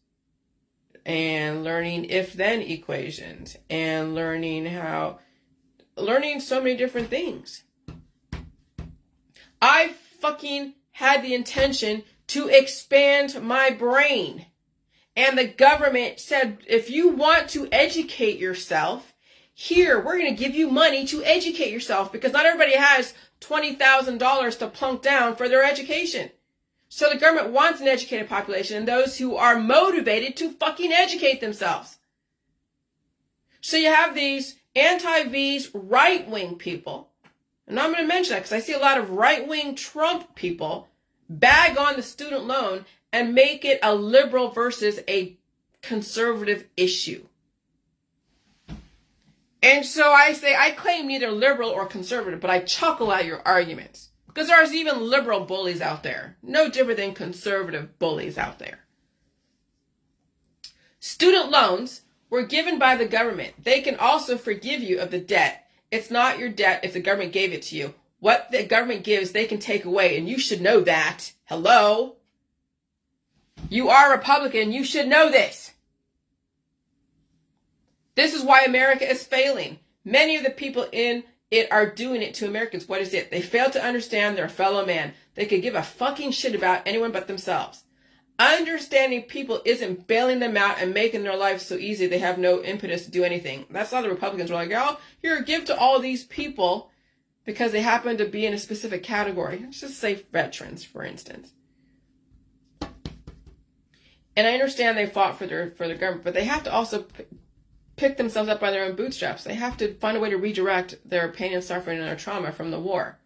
and learning if-then equations and learning so many different things. I fucking had the intention to expand my brain. And the government said, if you want to educate yourself, here, we're going to give you money to educate yourself, because not everybody has $20,000 to plunk down for their education. So the government wants an educated population and those who are motivated to fucking educate themselves. So you have these anti-V's right-wing people. And I'm going to mention that because I see a lot of right-wing Trump people bag on the student loan and make it a liberal versus a conservative issue. And so I say, I claim neither liberal or conservative, but I chuckle at your arguments. Because there's even liberal bullies out there. No different than conservative bullies out there. Student loans were given by the government. They can also forgive you of the debt. It's not your debt if the government gave it to you. What the government gives, they can take away. And you should know that. Hello? You are a Republican. You should know this. This is why America is failing. Many of the people in it are doing it to Americans. What is it? They fail to understand their fellow man. They could give a fucking shit about anyone but themselves. Understanding people isn't bailing them out and making their life so easy they have no impetus to do anything. That's how the Republicans were like, oh, here, give to all these people because they happen to be in a specific category. Let's just say veterans, for instance. And I understand they fought for their government, but they have to also pick themselves up by their own bootstraps. They have to find a way to redirect their pain and suffering and their trauma from the war.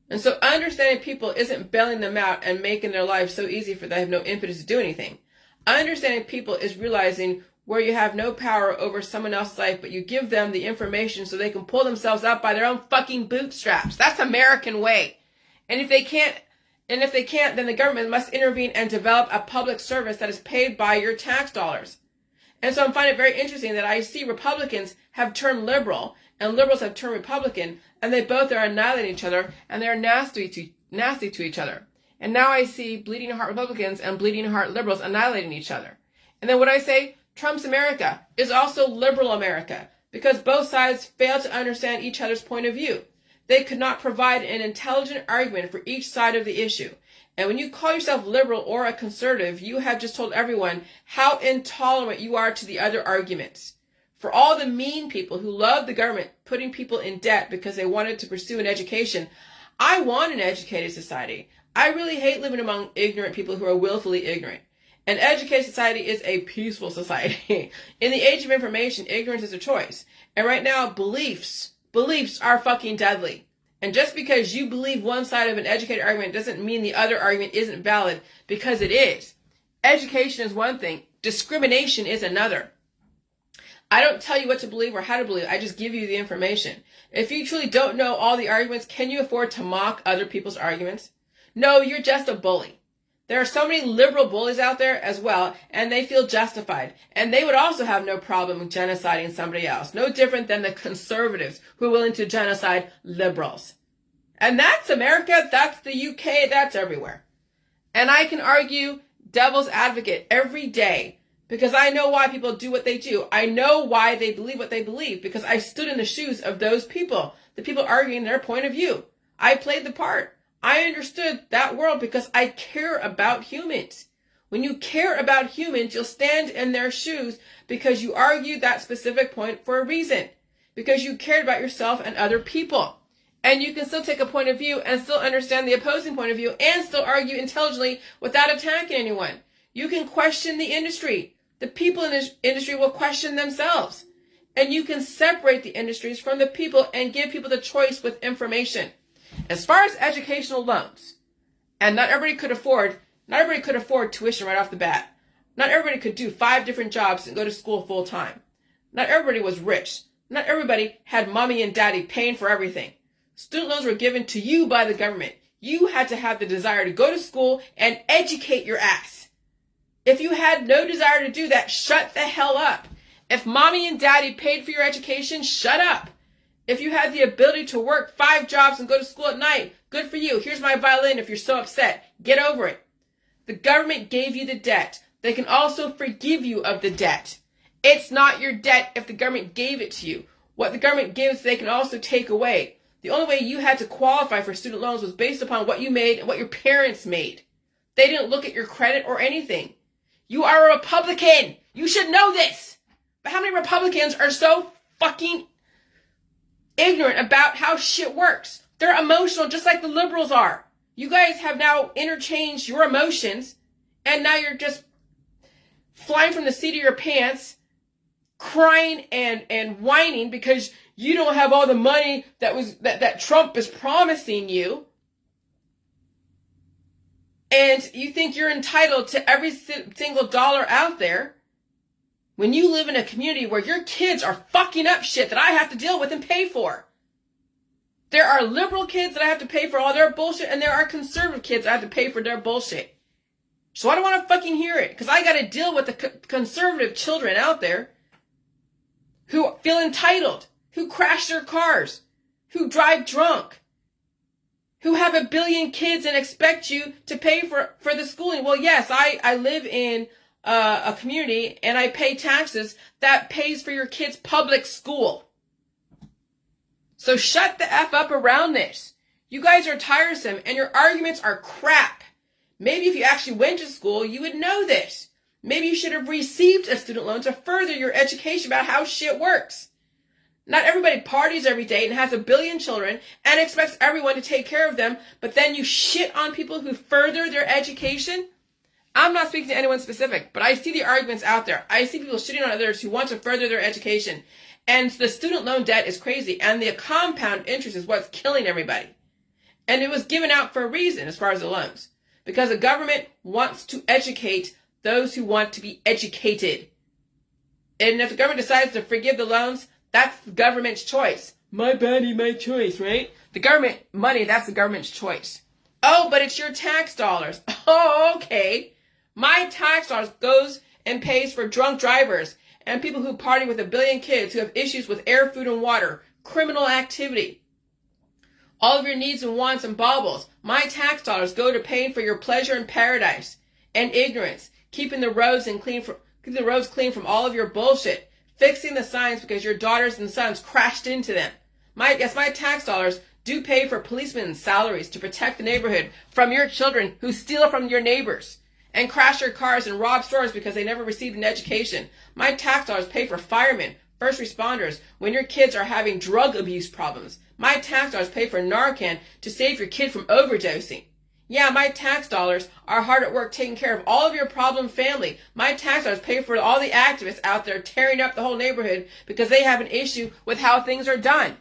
And so understanding people isn't bailing them out and making their life so easy for them they have no impetus to do anything. Understanding people is realizing where you have no power over someone else's life, but you give them the information so they can pull themselves up by their own fucking bootstraps. That's American way. And if they can't, then the government must intervene and develop a public service that is paid by your tax dollars. And so I find it very interesting that I see Republicans have turned liberal and liberals have turned Republican, and they both are annihilating each other, and they're nasty to each other. And now I see bleeding heart Republicans and bleeding heart liberals annihilating each other. And then what I say, Trump's America is also liberal America, because both sides fail to understand each other's point of view. They could not provide an intelligent argument for each side of the issue. And when you call yourself liberal or a conservative, you have just told everyone how intolerant you are to the other arguments. For all the mean people who love the government putting people in debt because they wanted to pursue an education, I want an educated society. I really hate living among ignorant people who are willfully ignorant. An educated society is a peaceful society. In the age of information, ignorance is a choice. And right now, beliefs are fucking deadly. And just because you believe one side of an educated argument doesn't mean the other argument isn't valid, because it is. Education is one thing. Discrimination is another. I don't tell you what to believe or how to believe. I just give you the information. If you truly don't know all the arguments, can you afford to mock other people's arguments? No, you're just a bully. There are so many liberal bullies out there as well, and they feel justified. And they would also have no problem genociding somebody else. No different than the conservatives who are willing to genocide liberals. And that's America, that's the UK, that's everywhere. And I can argue devil's advocate every day because I know why people do what they do. I know why they believe what they believe because I stood in the shoes of those people, the people arguing their point of view. I played the part. I understood that world because I care about humans. When you care about humans, you'll stand in their shoes because you argued that specific point for a reason. Because you cared about yourself and other people. And you can still take a point of view and still understand the opposing point of view and still argue intelligently without attacking anyone. You can question the industry. The people in this industry will question themselves. And you can separate the industries from the people and give people the choice with information. As far as educational loans, and not everybody could afford tuition right off the bat. Not everybody could do 5 different jobs and go to school full time. Not everybody was rich. Not everybody had mommy and daddy paying for everything. Student loans were given to you by the government. You had to have the desire to go to school and educate your ass. If you had no desire to do that, shut the hell up. If mommy and daddy paid for your education, shut up. If you had the ability to work 5 jobs and go to school at night, good for you. Here's my violin if you're so upset. Get over it. The government gave you the debt. They can also forgive you of the debt. It's not your debt if the government gave it to you. What the government gives, they can also take away. The only way you had to qualify for student loans was based upon what you made and what your parents made. They didn't look at your credit or anything. You are a Republican. You should know this. But how many Republicans are so fucking ignorant about how shit works? They're emotional just like the liberals are. You guys have now interchanged your emotions and now you're just flying from the seat of your pants, crying and whining because you don't have all the money that Trump is promising you. And you think you're entitled to every single dollar out there when you live in a community where your kids are fucking up shit that I have to deal with and pay for. There are liberal kids that I have to pay for all their bullshit, and there are conservative kids that I have to pay for their bullshit. So I don't want to fucking hear it, because I got to deal with the conservative children out there who feel entitled, who crash their cars, who drive drunk, who have 1 billion kids and expect you to pay for the schooling. Well, yes, I live in a community and I pay taxes that pays for your kids' public school. So shut the F up around this. You guys are tiresome and your arguments are crap. Maybe if you actually went to school, you would know this. Maybe you should have received a student loan to further your education about how shit works. Not everybody parties every day and has 1 billion children and expects everyone to take care of them, but then you shit on people who further their education. I'm not speaking to anyone specific, but I see the arguments out there. I see people shitting on others who want to further their education. And the student loan debt is crazy, and the compound interest is what's killing everybody. And it was given out for a reason as far as the loans, because the government wants to educate those who want to be educated. And if the government decides to forgive the loans, that's the government's choice. My body, my choice, right? The government money, that's the government's choice. Oh, but it's your tax dollars. Oh, okay. My tax dollars goes and pays for drunk drivers and people who party with 1 billion kids who have issues with air, food, and water, criminal activity. All of your needs and wants and baubles. My tax dollars go to paying for your pleasure in paradise and ignorance, keeping the roads clean from all of your bullshit, fixing the signs because your daughters and sons crashed into them. My tax dollars do pay for policemen's salaries to protect the neighborhood from your children who steal from your neighbors and crash your cars and rob stores because they never received an education. My tax dollars pay for firemen, first responders, when your kids are having drug abuse problems. My tax dollars pay for Narcan to save your kid from overdosing. Yeah, my tax dollars are hard at work taking care of all of your problem family. My tax dollars pay for all the activists out there tearing up the whole neighborhood because they have an issue with how things are done.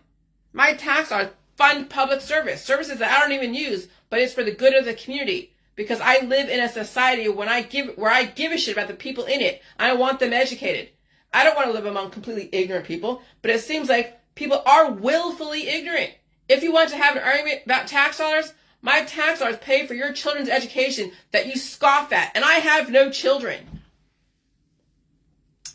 My tax dollars fund public services that I don't even use, but it's for the good of the community. Because I live in a society where I give a shit about the people in it. I want them educated. I don't want to live among completely ignorant people, but it seems like people are willfully ignorant. If you want to have an argument about tax dollars, my tax dollars pay for your children's education that you scoff at, and I have no children.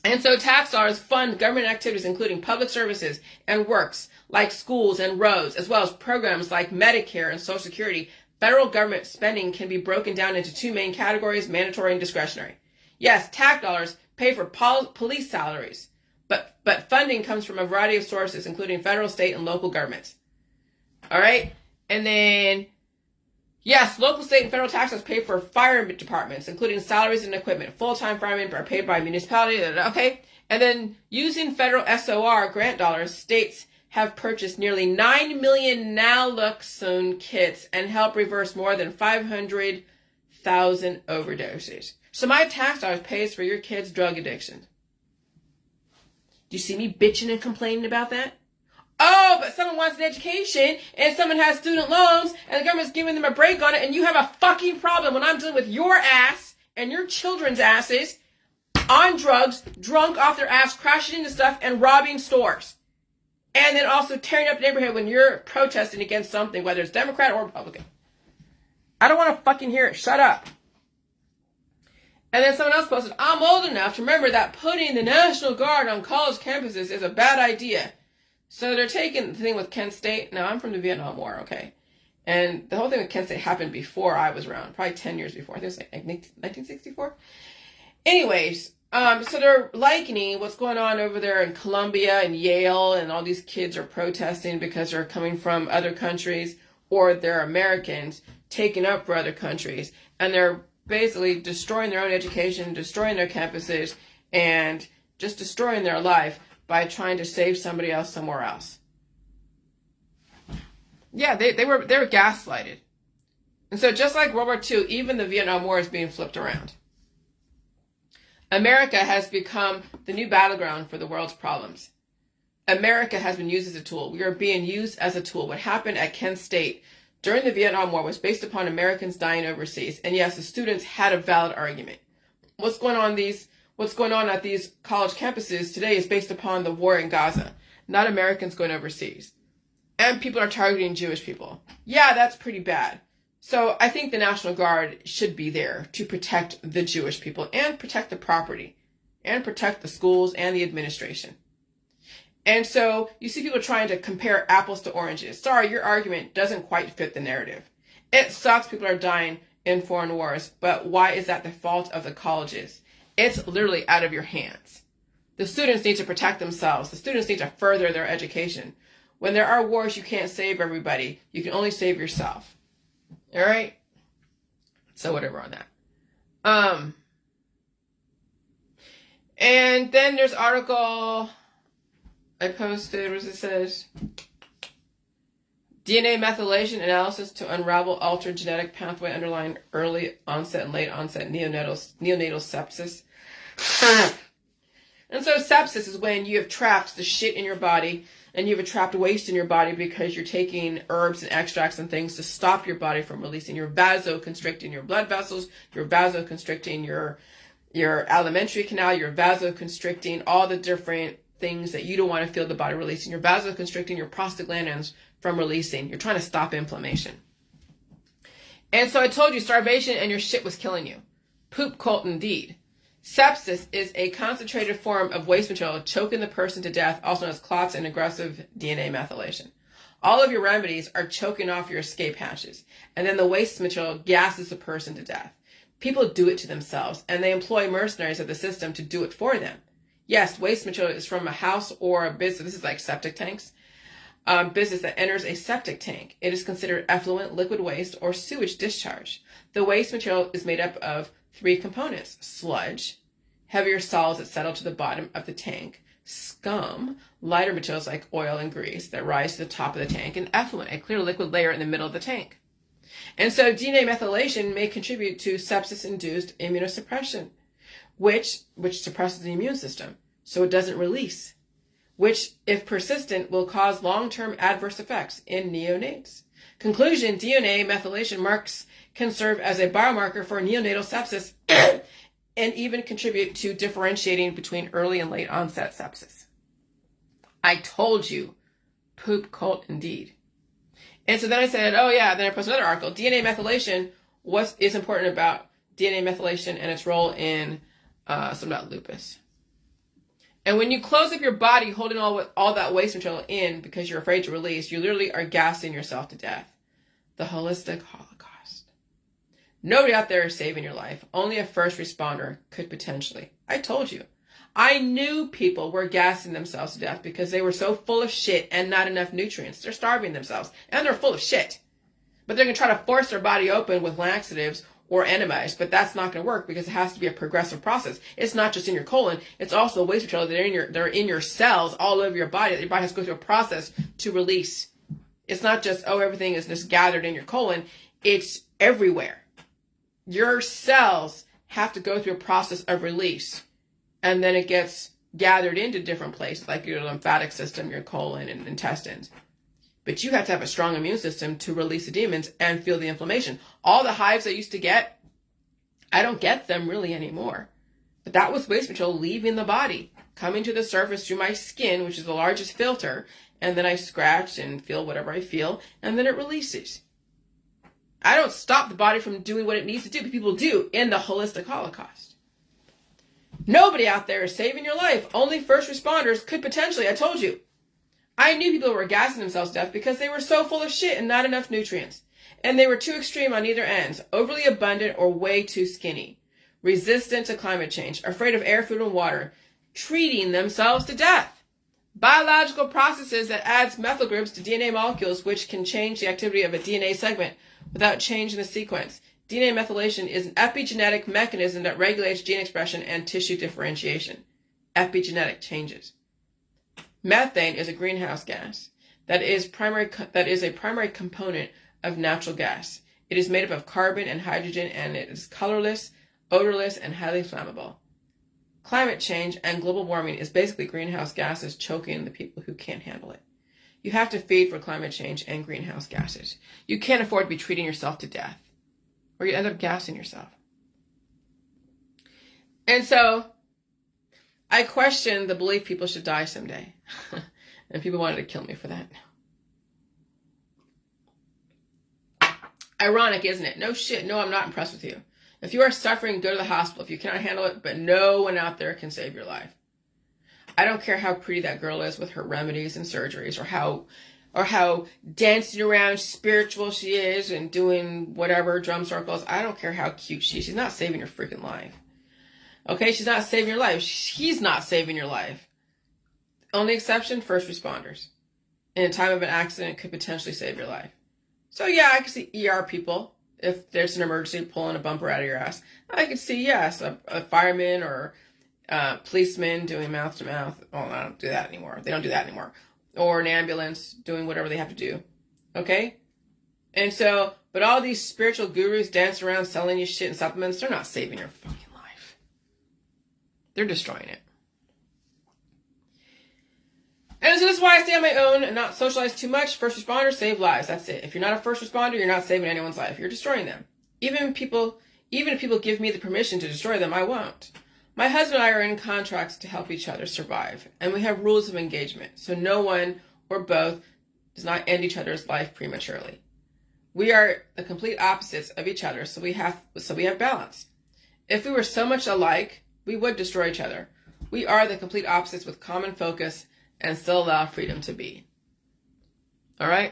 And so tax dollars fund government activities including public services and works like schools and roads, as well as programs like Medicare and Social Security. Federal government spending can be broken down into two main categories, mandatory and discretionary. Yes, tax dollars pay for police salaries, but funding comes from a variety of sources, including federal, state, and local governments. All right? And then, yes, local, state, and federal taxes pay for fire departments, including salaries and equipment. Full-time firemen are paid by municipality. Okay? And then using federal SOR grant dollars, states have purchased nearly 9 million naloxone kits and helped reverse more than 500,000 overdoses. So my tax dollars pays for your kids' drug addiction. Do you see me bitching and complaining about that? Oh, but someone wants an education and someone has student loans and the government's giving them a break on it and you have a fucking problem when I'm dealing with your ass and your children's asses on drugs, drunk off their ass, crashing into stuff and robbing stores. And then also tearing up the neighborhood when you're protesting against something, whether it's Democrat or Republican. I don't want to fucking hear it. Shut up. And then someone else posted, I'm old enough to remember that putting the National Guard on college campuses is a bad idea. So they're taking the thing with Kent State. Now, I'm from the Vietnam War, okay? And the whole thing with Kent State happened before I was around, probably 10 years before. I think it was like 1964. Anyways, so they're likening what's going on over there in Columbia and Yale, and all these kids are protesting because they're coming from other countries or they're Americans taking up for other countries. And they're basically destroying their own education, destroying their campuses, and just destroying their life by trying to save somebody else somewhere else. Yeah, they were gaslighted. And so just like World War II, even the Vietnam War is being flipped around. America has become the new battleground for the world's problems. America has been used as a tool. We are being used as a tool. What happened at Kent State during the Vietnam War was based upon Americans dying overseas. And yes, the students had a valid argument. What's going on at these college campuses today is based upon the war in Gaza, not Americans going overseas. And people are targeting Jewish people. Yeah, that's pretty bad. So I think the National Guard should be there to protect the Jewish people and protect the property and protect the schools and the administration. And so you see people trying to compare apples to oranges. Sorry, your argument doesn't quite fit the narrative. It sucks people are dying in foreign wars, but why is that the fault of the colleges? It's literally out of your hands. The students need to protect themselves. The students need to further their education. When there are wars, you can't save everybody. You can only save yourself. All right? So whatever on that. And then there's article I posted, what does it says? DNA methylation analysis to unravel altered genetic pathway underlying early onset and late onset neonatal sepsis. And so sepsis is when you have trapped the shit in your body and you have a trapped waste in your body because you're taking herbs and extracts and things to stop your body from releasing. You're vasoconstricting your blood vessels, you're vasoconstricting your alimentary canal, you're vasoconstricting all the different things that you don't want to feel the body releasing. You're vasoconstricting your prostaglandins from releasing. You're trying to stop inflammation. And so I told you starvation and your shit was killing you. Poop cult indeed. Sepsis is a concentrated form of waste material choking the person to death, also known as clots and aggressive DNA methylation. All of your remedies are choking off your escape hatches, and then the waste material gasses the person to death. People do it to themselves, and they employ mercenaries of the system to do it for them. Yes, waste material is from a house or a business. This is like septic tanks. business that enters a septic tank. It is considered effluent, liquid waste, or sewage discharge. The waste material is made up of 3 components: sludge, heavier solids that settle to the bottom of the tank; scum, lighter materials like oil and grease that rise to the top of the tank; and effluent, a clear liquid layer in the middle of the tank. And so DNA methylation may contribute to sepsis-induced immunosuppression, which suppresses the immune system so it doesn't release, which, if persistent, will cause long-term adverse effects in neonates. Conclusion: DNA methylation can serve as a biomarker for neonatal sepsis and even contribute to differentiating between early and late onset sepsis. I told you, poop cult indeed. And so then I said, oh yeah, then I posted another article. DNA methylation, what is important about DNA methylation and its role in something about lupus. And when you close up your body holding all that waste material in because you're afraid to release, you literally are gassing yourself to death. The holistic Holocaust. Nobody out there is saving your life. Only a first responder could potentially. I told you. I knew people were gassing themselves to death because they were so full of shit and not enough nutrients. They're starving themselves and they're full of shit. But they're going to try to force their body open with laxatives or enemas, but that's not going to work because it has to be a progressive process. It's not just in your colon, it's also waste material that are in your cells all over your body that your body has to go through a process to release. It's not just, oh, everything is just gathered in your colon. It's everywhere. Your cells have to go through a process of release, and then it gets gathered into different places like your lymphatic system, your colon, and intestines. But you have to have a strong immune system to release the demons and feel the inflammation. All the hives I used to get, I don't get them really anymore. But that was waste material leaving the body, coming to the surface through my skin, which is the largest filter, and then I scratch and feel whatever I feel, and then it releases. I don't stop the body from doing what it needs to do, but people do in the holistic Holocaust. Nobody out there is saving your life. Only first responders could potentially. I told you. I knew people were gassing themselves to death because they were so full of shit and not enough nutrients. And they were too extreme on either ends, overly abundant or way too skinny, resistant to climate change, afraid of air, food, and water, treating themselves to death. Biological processes that adds methyl groups to DNA molecules, which can change the activity of a DNA segment without changing the sequence. DNA methylation is an epigenetic mechanism that regulates gene expression and tissue differentiation. Epigenetic changes. Methane is a greenhouse gas that is a primary component of natural gas. It is made up of carbon and hydrogen, and it is colorless, odorless, and highly flammable. Climate change and global warming is basically greenhouse gases choking the people who can't handle it. You have to feed for climate change and greenhouse gases. You can't afford to be treating yourself to death, or you end up gassing yourself. And so I question the belief people should die someday. And people wanted to kill me for that. Ironic, isn't it? No shit. No, I'm not impressed with you. If you are suffering, go to the hospital if you cannot handle it, but no one out there can save your life. I don't care how pretty that girl is with her remedies and surgeries, or how dancing around spiritual she is and doing whatever, drum circles. I don't care how cute she is. She's not saving your freaking life. Okay, she's not saving your life. He's not saving your life. Only exception, first responders. In a time of an accident, could potentially save your life. So yeah, I can see ER people, if there's an emergency, pulling a bumper out of your ass. I could see, yes, a fireman or policeman doing mouth to mouth. Oh, I don't do that anymore. They don't do that anymore. Or an ambulance doing whatever they have to do. Okay? And so, but all these spiritual gurus dancing around selling you shit and supplements, they're not saving your fucking life. They're destroying it. And so this is why I stay on my own and not socialize too much. First responders save lives. That's it. If you're not a first responder, you're not saving anyone's life. You're destroying them. Even if people give me the permission to destroy them, I won't. My husband and I are in contracts to help each other survive, and we have rules of engagement, so no one or both does not end each other's life prematurely. We are the complete opposites of each other, so we have balance. If we were so much alike, we would destroy each other. We are the complete opposites with common focus and still allow freedom to be. All right?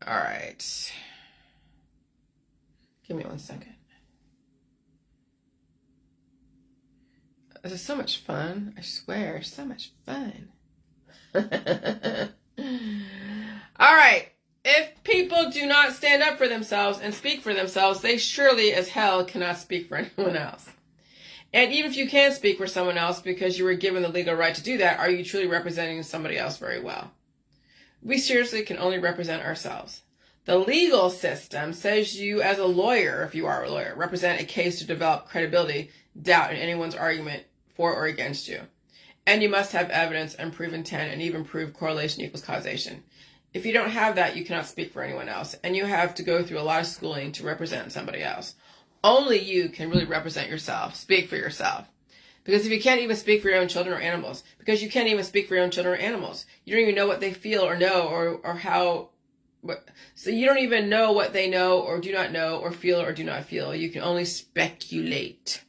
All right. Give me 1 second. This is so much fun. I swear, so much fun. All right. If people do not stand up for themselves and speak for themselves, they surely as hell cannot speak for anyone else. And even if you can speak for someone else because you were given the legal right to do that, are you truly representing somebody else very well? We seriously can only represent ourselves. The legal system says you, as a lawyer, if you are a lawyer, represent a case to develop credibility, doubt in anyone's argument for or against you. And you must have evidence and prove intent and even prove correlation equals causation. If you don't have that, you cannot speak for anyone else. And you have to go through a lot of schooling to represent somebody else. Only you can really represent yourself, speak for yourself. Because if you can't even speak for your own children or animals, because you can't even speak for your own children or animals, you don't even know what they feel or know or how, so you don't even know what they know or do not know or feel or do not feel. You can only speculate.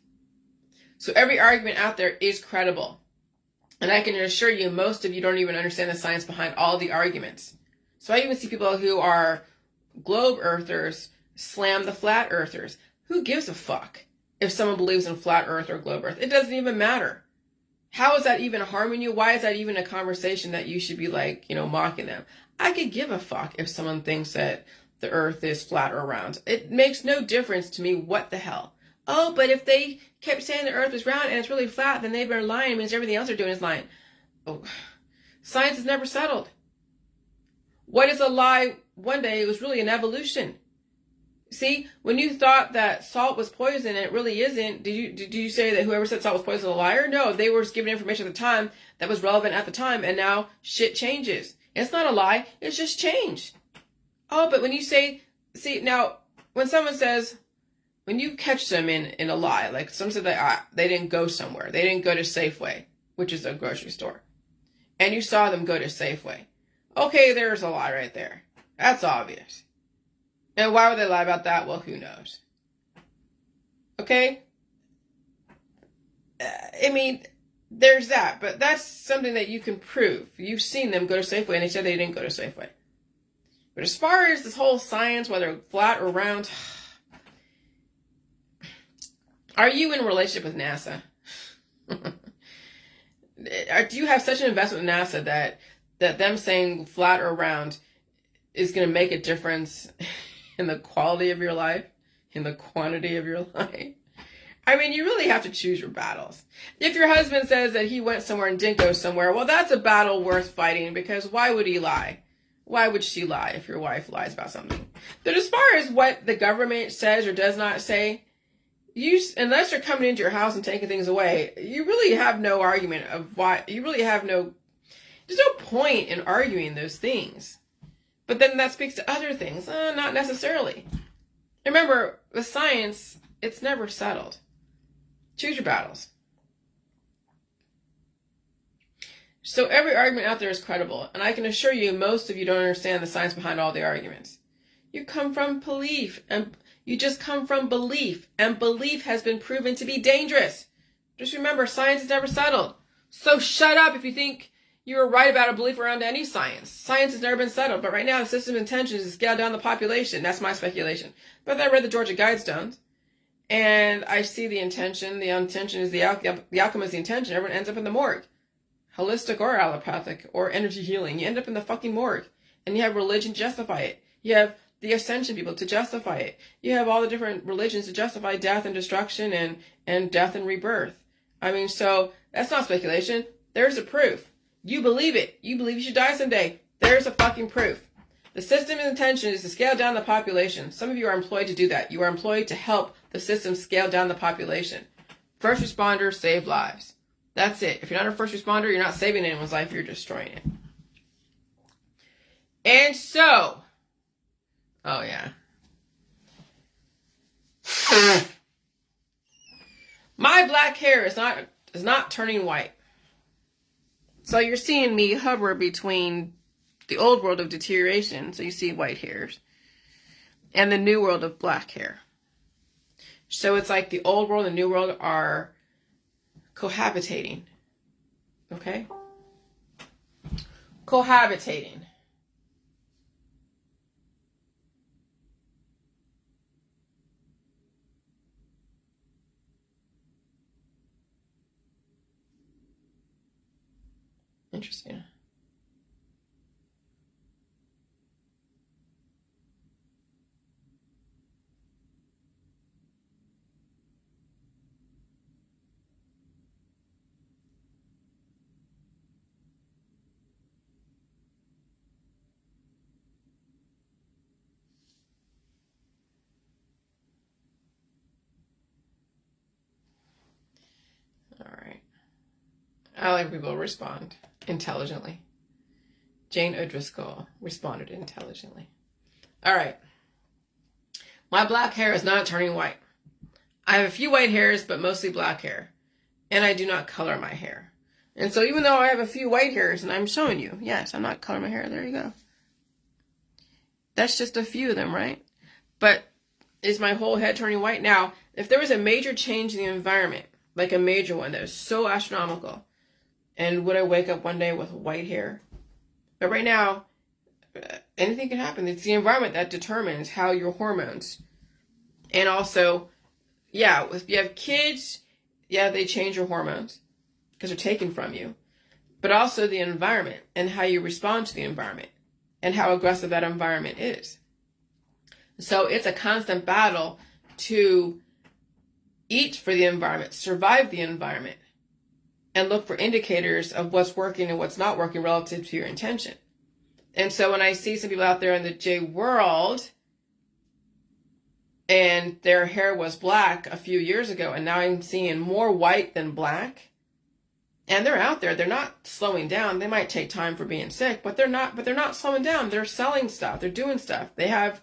So every argument out there is credible. And I can assure you, most of you don't even understand the science behind all the arguments. So I even see people who are globe earthers slam the flat earthers. Who gives a fuck if someone believes in flat earth or globe earth? It doesn't even matter. How is that even harming you? Why is that even a conversation that you should be mocking them? I could give a fuck if someone thinks that the earth is flat or round. It makes no difference to me. What the hell? Oh, but if they kept saying the earth is round and it's really flat, then they've been lying. It means everything else they're doing is lying. Oh, science is never settled. What is a lie one day? It was really an evolution. See, when you thought that salt was poison and it really isn't, did you say that whoever said salt was poison was a liar? No, they were given information at the time that was relevant at the time, and now shit changes. It's not a lie, it's just change. Oh, but when you say, see, now, when someone says, when you catch them in a lie, like someone said that they didn't go somewhere, they didn't go to Safeway, which is a grocery store, and you saw them go to Safeway. Okay, there's a lie right there. That's obvious. And why would they lie about that? Well, who knows? Okay? I mean, there's that. But that's something that you can prove. You've seen them go to Safeway, and they said they didn't go to Safeway. But as far as this whole science, whether flat or round, are you in a relationship with NASA? Do you have such an investment in NASA that them saying flat or round is going to make a difference in the quality of your life, in the quantity of your life? I mean, you really have to choose your battles. If your husband says that he went somewhere and didn't go somewhere, well, that's a battle worth fighting, because why would he lie? Why would she lie if your wife lies about something? But as far as what the government says or does not say, unless you're coming into your house and taking things away, you really have no argument of why. There's no point in arguing those things. But then that speaks to other things. Not necessarily. Remember, with science, it's never settled. Choose your battles. So every argument out there is credible. And I can assure you, most of you don't understand the science behind all the arguments. You come from belief. And you just come from belief. And belief has been proven to be dangerous. Just remember, science is never settled. So shut up if you think you were right about a belief around any science. Science has never been settled, but right now the system of intention is to scale down the population. That's my speculation. But I read the Georgia Guidestones, and I see the intention. The intention is the outcome is the intention. Everyone ends up in the morgue. Holistic or allopathic or energy healing. You end up in the fucking morgue. And you have religion to justify it. You have the ascension people to justify it. You have all the different religions to justify death and destruction and death and rebirth. I mean, so that's not speculation. There's a proof. You believe it. You believe you should die someday. There's a fucking proof. The system's intention is to scale down the population. Some of you are employed to do that. You are employed to help the system scale down the population. First responders save lives. That's it. If you're not a first responder, you're not saving anyone's life. You're destroying it. And so, oh yeah. My black hair is not turning white. So you're seeing me hover between the old world of deterioration, so you see white hairs, and the new world of black hair. So it's like the old world and the new world are cohabitating. Okay? Cohabitating. Interesting. I like people respond intelligently. Jane O'Driscoll responded intelligently. All right. My black hair is not turning white. I have a few white hairs, but mostly black hair. And I do not color my hair. And so even though I have a few white hairs, and I'm showing you, yes, I'm not coloring my hair. There you go. That's just a few of them, right? But is my whole head turning white? Now, if there was a major change in the environment, like a major one that was so astronomical, and would I wake up one day with white hair? But right now, anything can happen. It's the environment that determines how your hormones. And also, yeah, if you have kids, yeah, they change your hormones because they're taken from you. But also the environment and how you respond to the environment and how aggressive that environment is. So it's a constant battle to eat for the environment, survive the environment, and look for indicators of what's working and what's not working relative to your intention. And so when I see some people out there in the J world and their hair was black a few years ago, and now I'm seeing more white than black, and they're out there, they're not slowing down. They might take time for being sick, but they're not slowing down. They're selling stuff. They're doing stuff. They're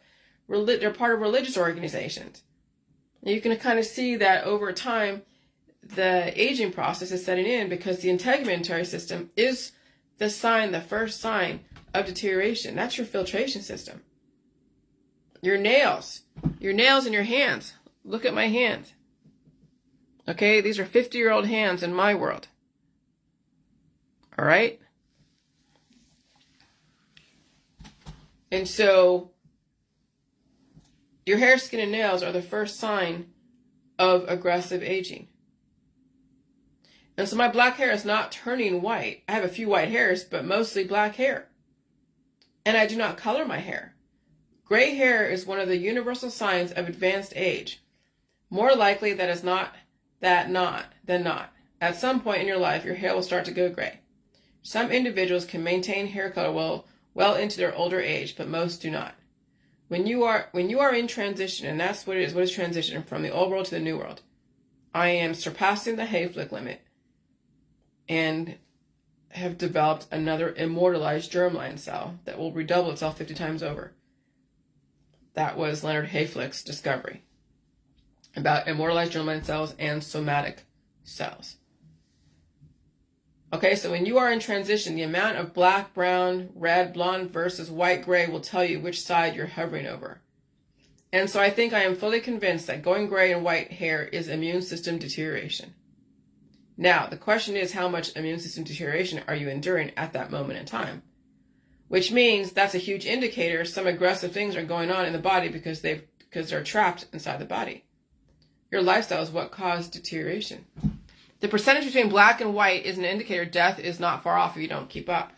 part of religious organizations. And you can kind of see that over time, the aging process is setting in because the integumentary system is the first sign of deterioration. That's your filtration system. Your nails and your hands. Look at my hands. Okay, these are 50-year-old hands in my world. All right? And so your hair, skin, and nails are the first sign of aggressive aging. And so my black hair is not turning white. I have a few white hairs, but mostly black hair. And I do not color my hair. Gray hair is one of the universal signs of advanced age. More likely that is not than not. At some point in your life, your hair will start to go gray. Some individuals can maintain hair color well into their older age, but most do not. When you are in transition, and that's what it is. What is transition? From the old world to the new world. I am surpassing the Hayflick limit and have developed another immortalized germline cell that will redouble itself 50 times over. That was Leonard Hayflick's discovery about immortalized germline cells and somatic cells. Okay, so when you are in transition, the amount of black, brown, red, blonde versus white, gray will tell you which side you're hovering over. And so I think I am fully convinced that going gray and white hair is immune system deterioration. Now, the question is, how much immune system deterioration are you enduring at that moment in time? Which means that's a huge indicator some aggressive things are going on in the body because they're trapped inside the body. Your lifestyle is what caused deterioration. The percentage between black and white is an indicator death is not far off if you don't keep up.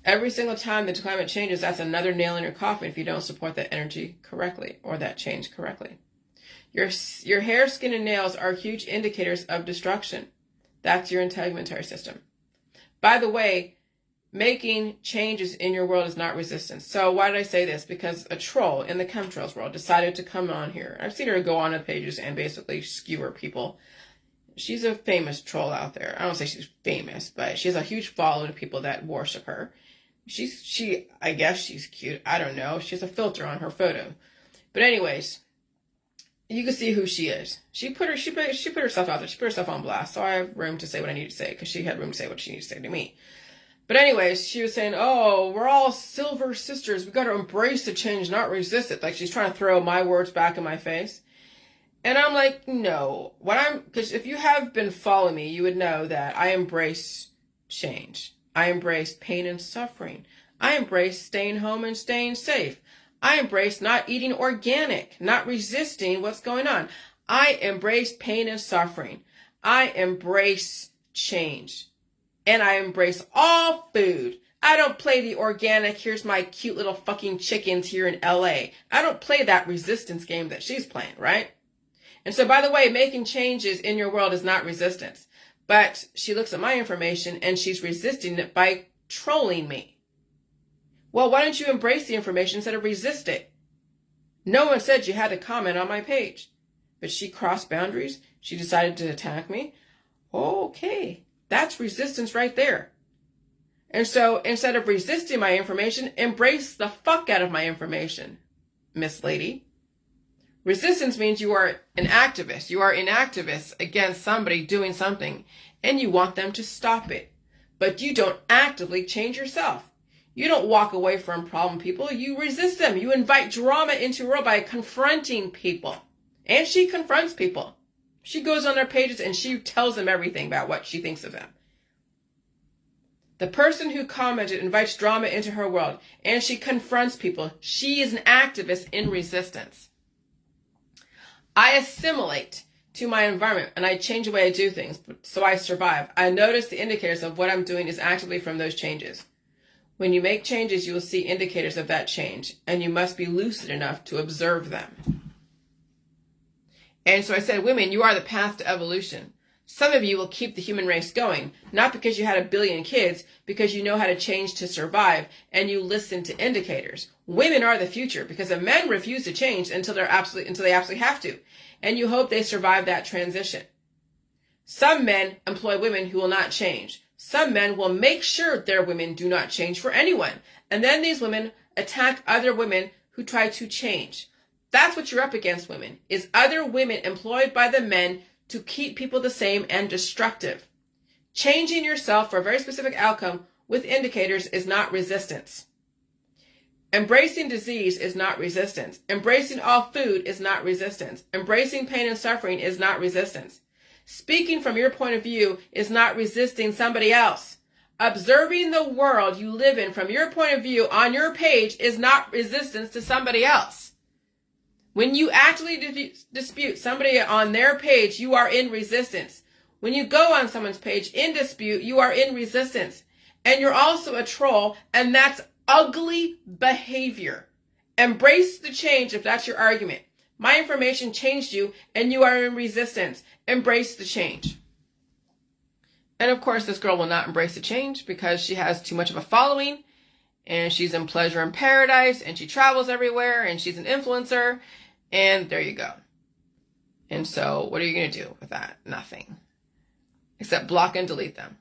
Every single time the climate changes, that's another nail in your coffin if you don't support that energy correctly or that change correctly. Your hair, skin, and nails are huge indicators of destruction. That's your integumentary system. By the way, making changes in your world is not resistance. So why did I say this? Because a troll in the chemtrails world decided to come on here. I've seen her go on the pages and basically skewer people. She's a famous troll out there. I don't say she's famous, but she has a huge following of people that worship her. I guess she's cute. I don't know. She has a filter on her photo. But anyways, you can see who she is. She put herself out there. She put herself on blast. So I have room to say what I need to say because she had room to say what she needs to say to me. But anyways, she was saying, oh, we're all silver sisters. We got to embrace the change, not resist it. Like she's trying to throw my words back in my face. And I'm like, no. Because if you have been following me, you would know that I embrace change. I embrace pain and suffering. I embrace staying home and staying safe. I embrace not eating organic, not resisting what's going on. I embrace pain and suffering. I embrace change. And I embrace all food. I don't play the organic, here's my cute little fucking chickens here in LA. I don't play that resistance game that she's playing, right? And so, by the way, making changes in your world is not resistance. But she looks at my information and she's resisting it by trolling me. Well, why don't you embrace the information instead of resist it? No one said you had to comment on my page. But she crossed boundaries. She decided to attack me. Okay. That's resistance right there. And so instead of resisting my information, embrace the fuck out of my information, Miss Lady. Resistance means you are an activist. You are an activist against somebody doing something, and you want them to stop it. But you don't actively change yourself. You don't walk away from problem people. You resist them. You invite drama into your world by confronting people. And she confronts people. She goes on their pages and she tells them everything about what she thinks of them. The person who commented invites drama into her world, and she confronts people. She is an activist in resistance. I assimilate to my environment, and I change the way I do things, so I survive. I notice the indicators of what I'm doing is actively from those changes. When you make changes, you will see indicators of that change, and you must be lucid enough to observe them. And so I said, women, you are the path to evolution. Some of you will keep the human race going, not because you had 1 billion kids, because you know how to change to survive, and you listen to indicators. Women are the future, because the men refuse to change until they absolutely have to, and you hope they survive that transition. Some men employ women who will not change. Some men will make sure their women do not change for anyone, and then these women attack other women who try to change. That's what you're up against, women, is other women employed by the men to keep people the same and destructive. Changing yourself for a very specific outcome with indicators is not resistance. Embracing disease is not resistance. Embracing all food is not resistance. Embracing pain and suffering is not resistance. Speaking from your point of view is not resisting somebody else. Observing the world you live in from your point of view on your page is not resistance to somebody else. When you actively dispute somebody on their page, you are in resistance. When you go on someone's page in dispute, you are in resistance. And you're also a troll, and that's ugly behavior. Embrace the change if that's your argument. My information changed you, and you are in resistance. Embrace the change. And of course, this girl will not embrace the change because she has too much of a following, and she's in pleasure in paradise, and she travels everywhere, and she's an influencer. And there you go. And so what are you going to do with that? Nothing. Except block and delete them.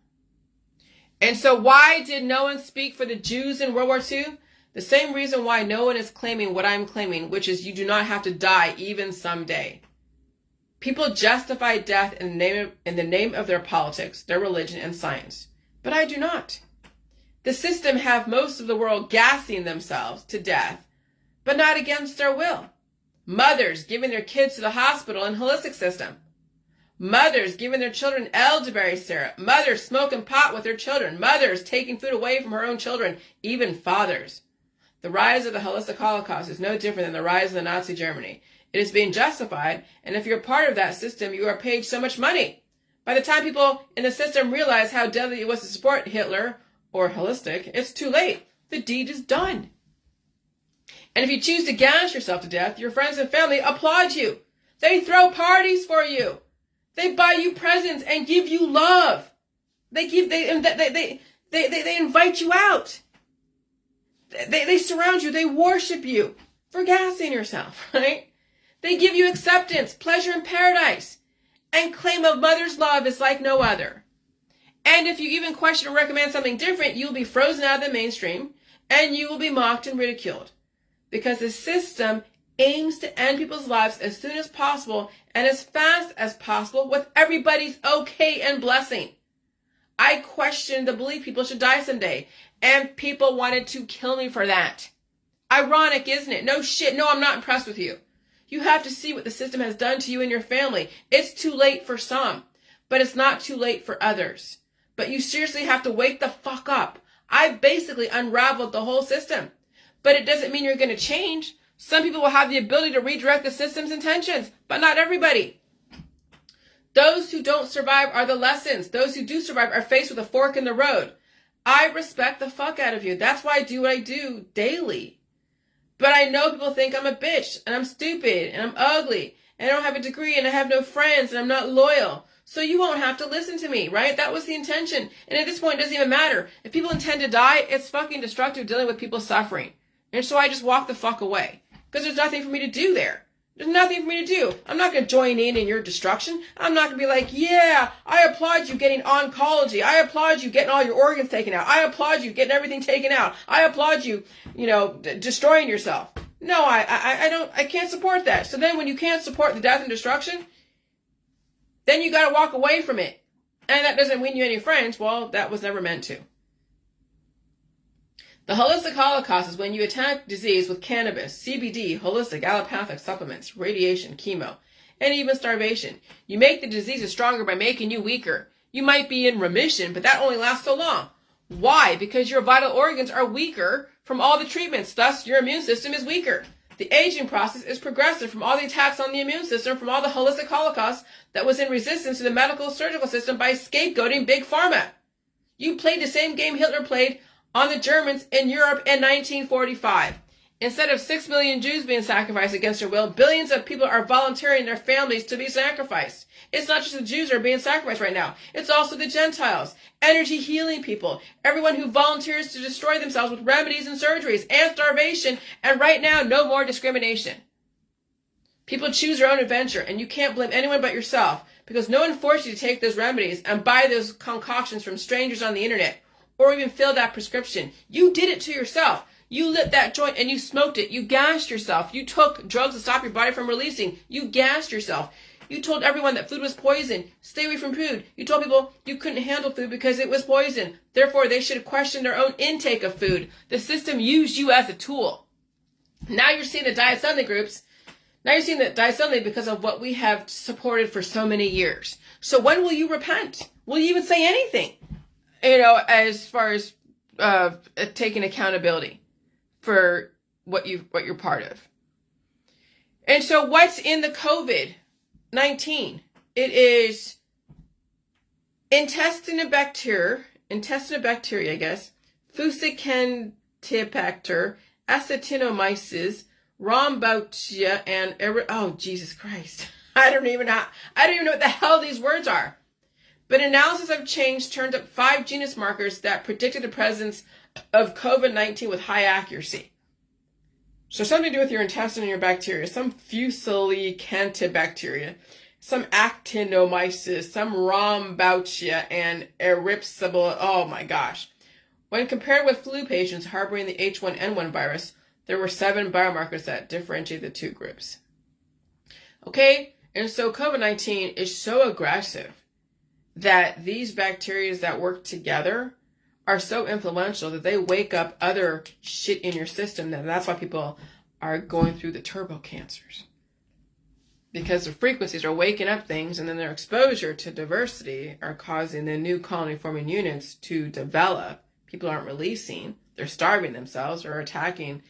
And so why did no one speak for the Jews in World War II? The same reason why no one is claiming what I'm claiming, which is you do not have to die even someday. People justify death in the name of their politics, their religion, and science. But I do not. The system have most of the world gassing themselves to death, but not against their will. Mothers giving their kids to the hospital in holistic system. Mothers giving their children elderberry syrup. Mothers smoking pot with their children. Mothers taking food away from her own children. Even fathers. The rise of the holistic Holocaust is no different than the rise of the Nazi Germany. It is being justified, and if you're part of that system, you are paid so much money. By the time people in the system realize how deadly it was to support Hitler or holistic, it's too late. The deed is done. And if you choose to gash yourself to death, your friends and family applaud you. They throw parties for you. They buy you presents and give you love. They invite you out. They surround you. They worship you for gassing yourself, right? They give you acceptance, pleasure, and paradise, and claim a mother's love is like no other. And if you even question or recommend something different, you'll be frozen out of the mainstream, and you will be mocked and ridiculed. Because the system aims to end people's lives as soon as possible and as fast as possible with everybody's okay and blessing. I questioned the belief people should die someday, and people wanted to kill me for that. Ironic, isn't it? No shit. No, I'm not impressed with you. You have to see what the system has done to you and your family. It's too late for some, but it's not too late for others. But you seriously have to wake the fuck up. I basically unraveled the whole system. But it doesn't mean you're going to change. Some people will have the ability to redirect the system's intentions, but not everybody. Those who don't survive are the lessons. Those who do survive are faced with a fork in the road. I respect the fuck out of you. That's why I do what I do daily. But I know people think I'm a bitch, and I'm stupid, and I'm ugly, and I don't have a degree, and I have no friends, and I'm not loyal. So you won't have to listen to me, right? That was the intention. And at this point, it doesn't even matter. If people intend to die, it's fucking destructive dealing with people suffering. And so I just walk the fuck away. Because there's nothing for me to do there. There's nothing for me to do. I'm not going to join in your destruction. I'm not going to be like, yeah, I applaud you getting oncology. I applaud you getting all your organs taken out. I applaud you getting everything taken out. I applaud you, destroying yourself. No, I can't support that. So then when you can't support the death and destruction, then you got to walk away from it. And that doesn't win you any friends. Well, that was never meant to. The holistic holocaust is when you attack disease with cannabis, CBD, holistic, allopathic supplements, radiation, chemo, and even starvation. You make the diseases stronger by making you weaker. You might be in remission, but that only lasts so long. Why? Because your vital organs are weaker from all the treatments, thus your immune system is weaker. The aging process is progressive from all the attacks on the immune system, from all the holistic holocaust that was in resistance to the medical surgical system by scapegoating Big Pharma. You played the same game Hitler played on the Germans in Europe in 1945. Instead of 6 million Jews being sacrificed against their will, billions of people are volunteering their families to be sacrificed. It's not just the Jews who are being sacrificed right now. It's also the Gentiles, energy healing people, everyone who volunteers to destroy themselves with remedies and surgeries and starvation, and right now, no more discrimination. People choose their own adventure, and you can't blame anyone but yourself, because no one forced you to take those remedies and buy those concoctions from strangers on the internet, or even fill that prescription. You did it to yourself. You lit that joint and you smoked it. You gassed yourself. You took drugs to stop your body from releasing. You gassed yourself. You told everyone that food was poison. Stay away from food. You told people you couldn't handle food because it was poison. Therefore, they should question their own intake of food. The system used you as a tool. Now you're seeing the diet suddenly groups. Now you're seeing the diet suddenly because of what we have supported for so many years. So when will you repent? Will you even say anything? As far as taking accountability for what you're part of. And so what's in the COVID-19? It is intestinal bacteria, I guess, Fusicanterbacter, Actinomyces, Rhombautia, and Jesus Christ. I don't even know what the hell these words are. But analysis of change turned up 5 genus markers that predicted the presence of COVID-19 with high accuracy. So something to do with your intestine and your bacteria, some Fusicanterbacteria, some Actinomyces, some Rhombautia, and Erypsible. Oh my gosh. When compared with flu patients harboring the H1N1 virus, there were 7 biomarkers that differentiate the two groups. Okay, and so COVID-19 is so aggressive that these bacteria that work together are so influential that they wake up other shit in your system. And that's why people are going through the turbo cancers. Because the frequencies are waking up things, and then their exposure to diversity are causing the new colony forming units to develop. People aren't releasing. They're starving themselves or attacking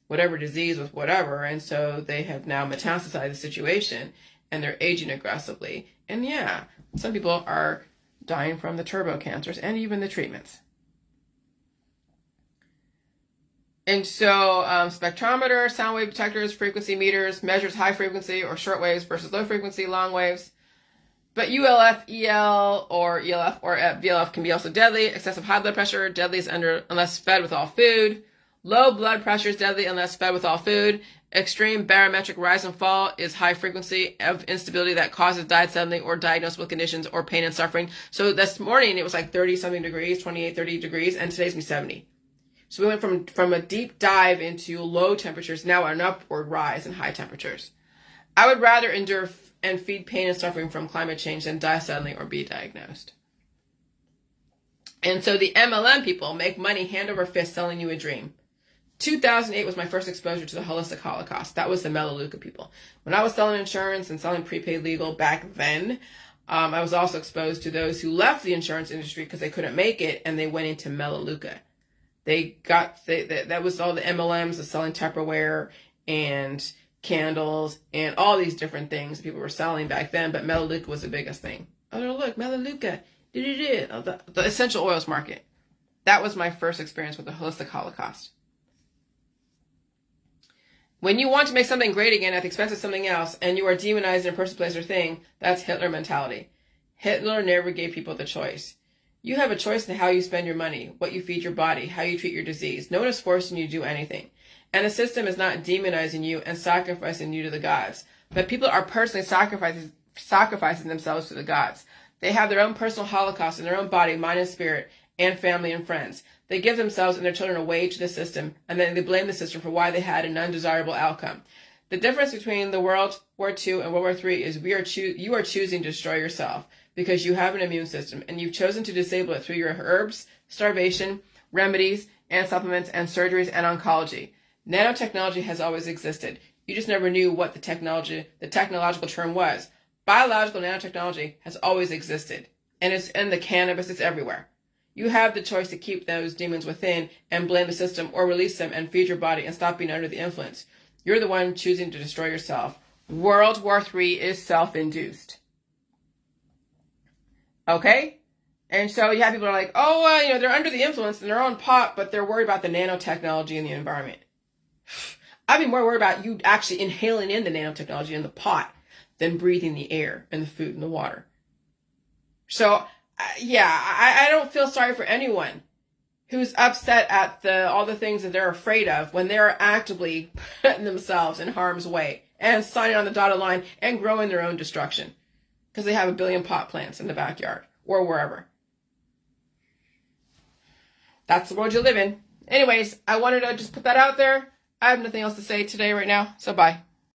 whatever disease with whatever. And so they have now metastasized the situation and they're aging aggressively. And yeah, some people are dying from the turbo cancers and even the treatments. And so spectrometer, sound wave detectors, frequency meters, measures high frequency or short waves versus low frequency, long waves. But ULF, EL, or ELF or VLF can be also deadly. Excessive high blood pressure, deadly unless fed with all food. Low blood pressure is deadly unless fed with all food. Extreme barometric rise and fall is high frequency of instability that causes diet suddenly or diagnosable conditions or pain and suffering. So this morning it was like 30 something degrees, 28, 30 degrees, and today's gonna be 70. So we went from a deep dive into low temperatures, now an upward rise in high temperatures. I would rather endure and feed pain and suffering from climate change than die suddenly or be diagnosed. And so the MLM people make money hand over fist selling you a dream. 2008 was my first exposure to the holistic holocaust. That was the Melaleuca people. When I was selling insurance and selling prepaid legal back then, I was also exposed to those who left the insurance industry because they couldn't make it and they went into Melaleuca. That was all the MLMs, the selling Tupperware and candles and all these different things people were selling back then, but Melaleuca was the biggest thing. Oh, look, Melaleuca. The essential oils market. That was my first experience with the holistic holocaust. When you want to make something great again at the expense of something else and you are demonized in a person, place, or thing, that's Hitler mentality. Hitler never gave people the choice. You have a choice in how you spend your money, what you feed your body, how you treat your disease. No one is forcing you to do anything. And the system is not demonizing you and sacrificing you to the gods. But people are personally sacrificing themselves to the gods. They have their own personal holocaust in their own body, mind, and spirit, and family and friends. They give themselves and their children away to the system, and then they blame the system for why they had an undesirable outcome. The difference between the World War II and World War III is you are choosing to destroy yourself because you have an immune system, and you've chosen to disable it through your herbs, starvation, remedies, and supplements, and surgeries, and oncology. Nanotechnology has always existed. You just never knew what the technological term was. Biological nanotechnology has always existed, and it's in the cannabis, it's everywhere. You have the choice to keep those demons within and blame the system, or release them and feed your body and stop being under the influence. You're the one choosing to destroy yourself. World War III is self-induced. Okay? And so you have people who are like, they're under the influence and they're on pot, but they're worried about the nanotechnology in the environment. I'd be more worried about you actually inhaling in the nanotechnology in the pot than breathing the air and the food and the water. So, I don't feel sorry for anyone who's upset at all the things that they're afraid of when they're actively putting themselves in harm's way and signing on the dotted line and growing their own destruction because they have a billion pot plants in the backyard or wherever. That's the world you live in. Anyways, I wanted to just put that out there. I have nothing else to say today right now, so bye.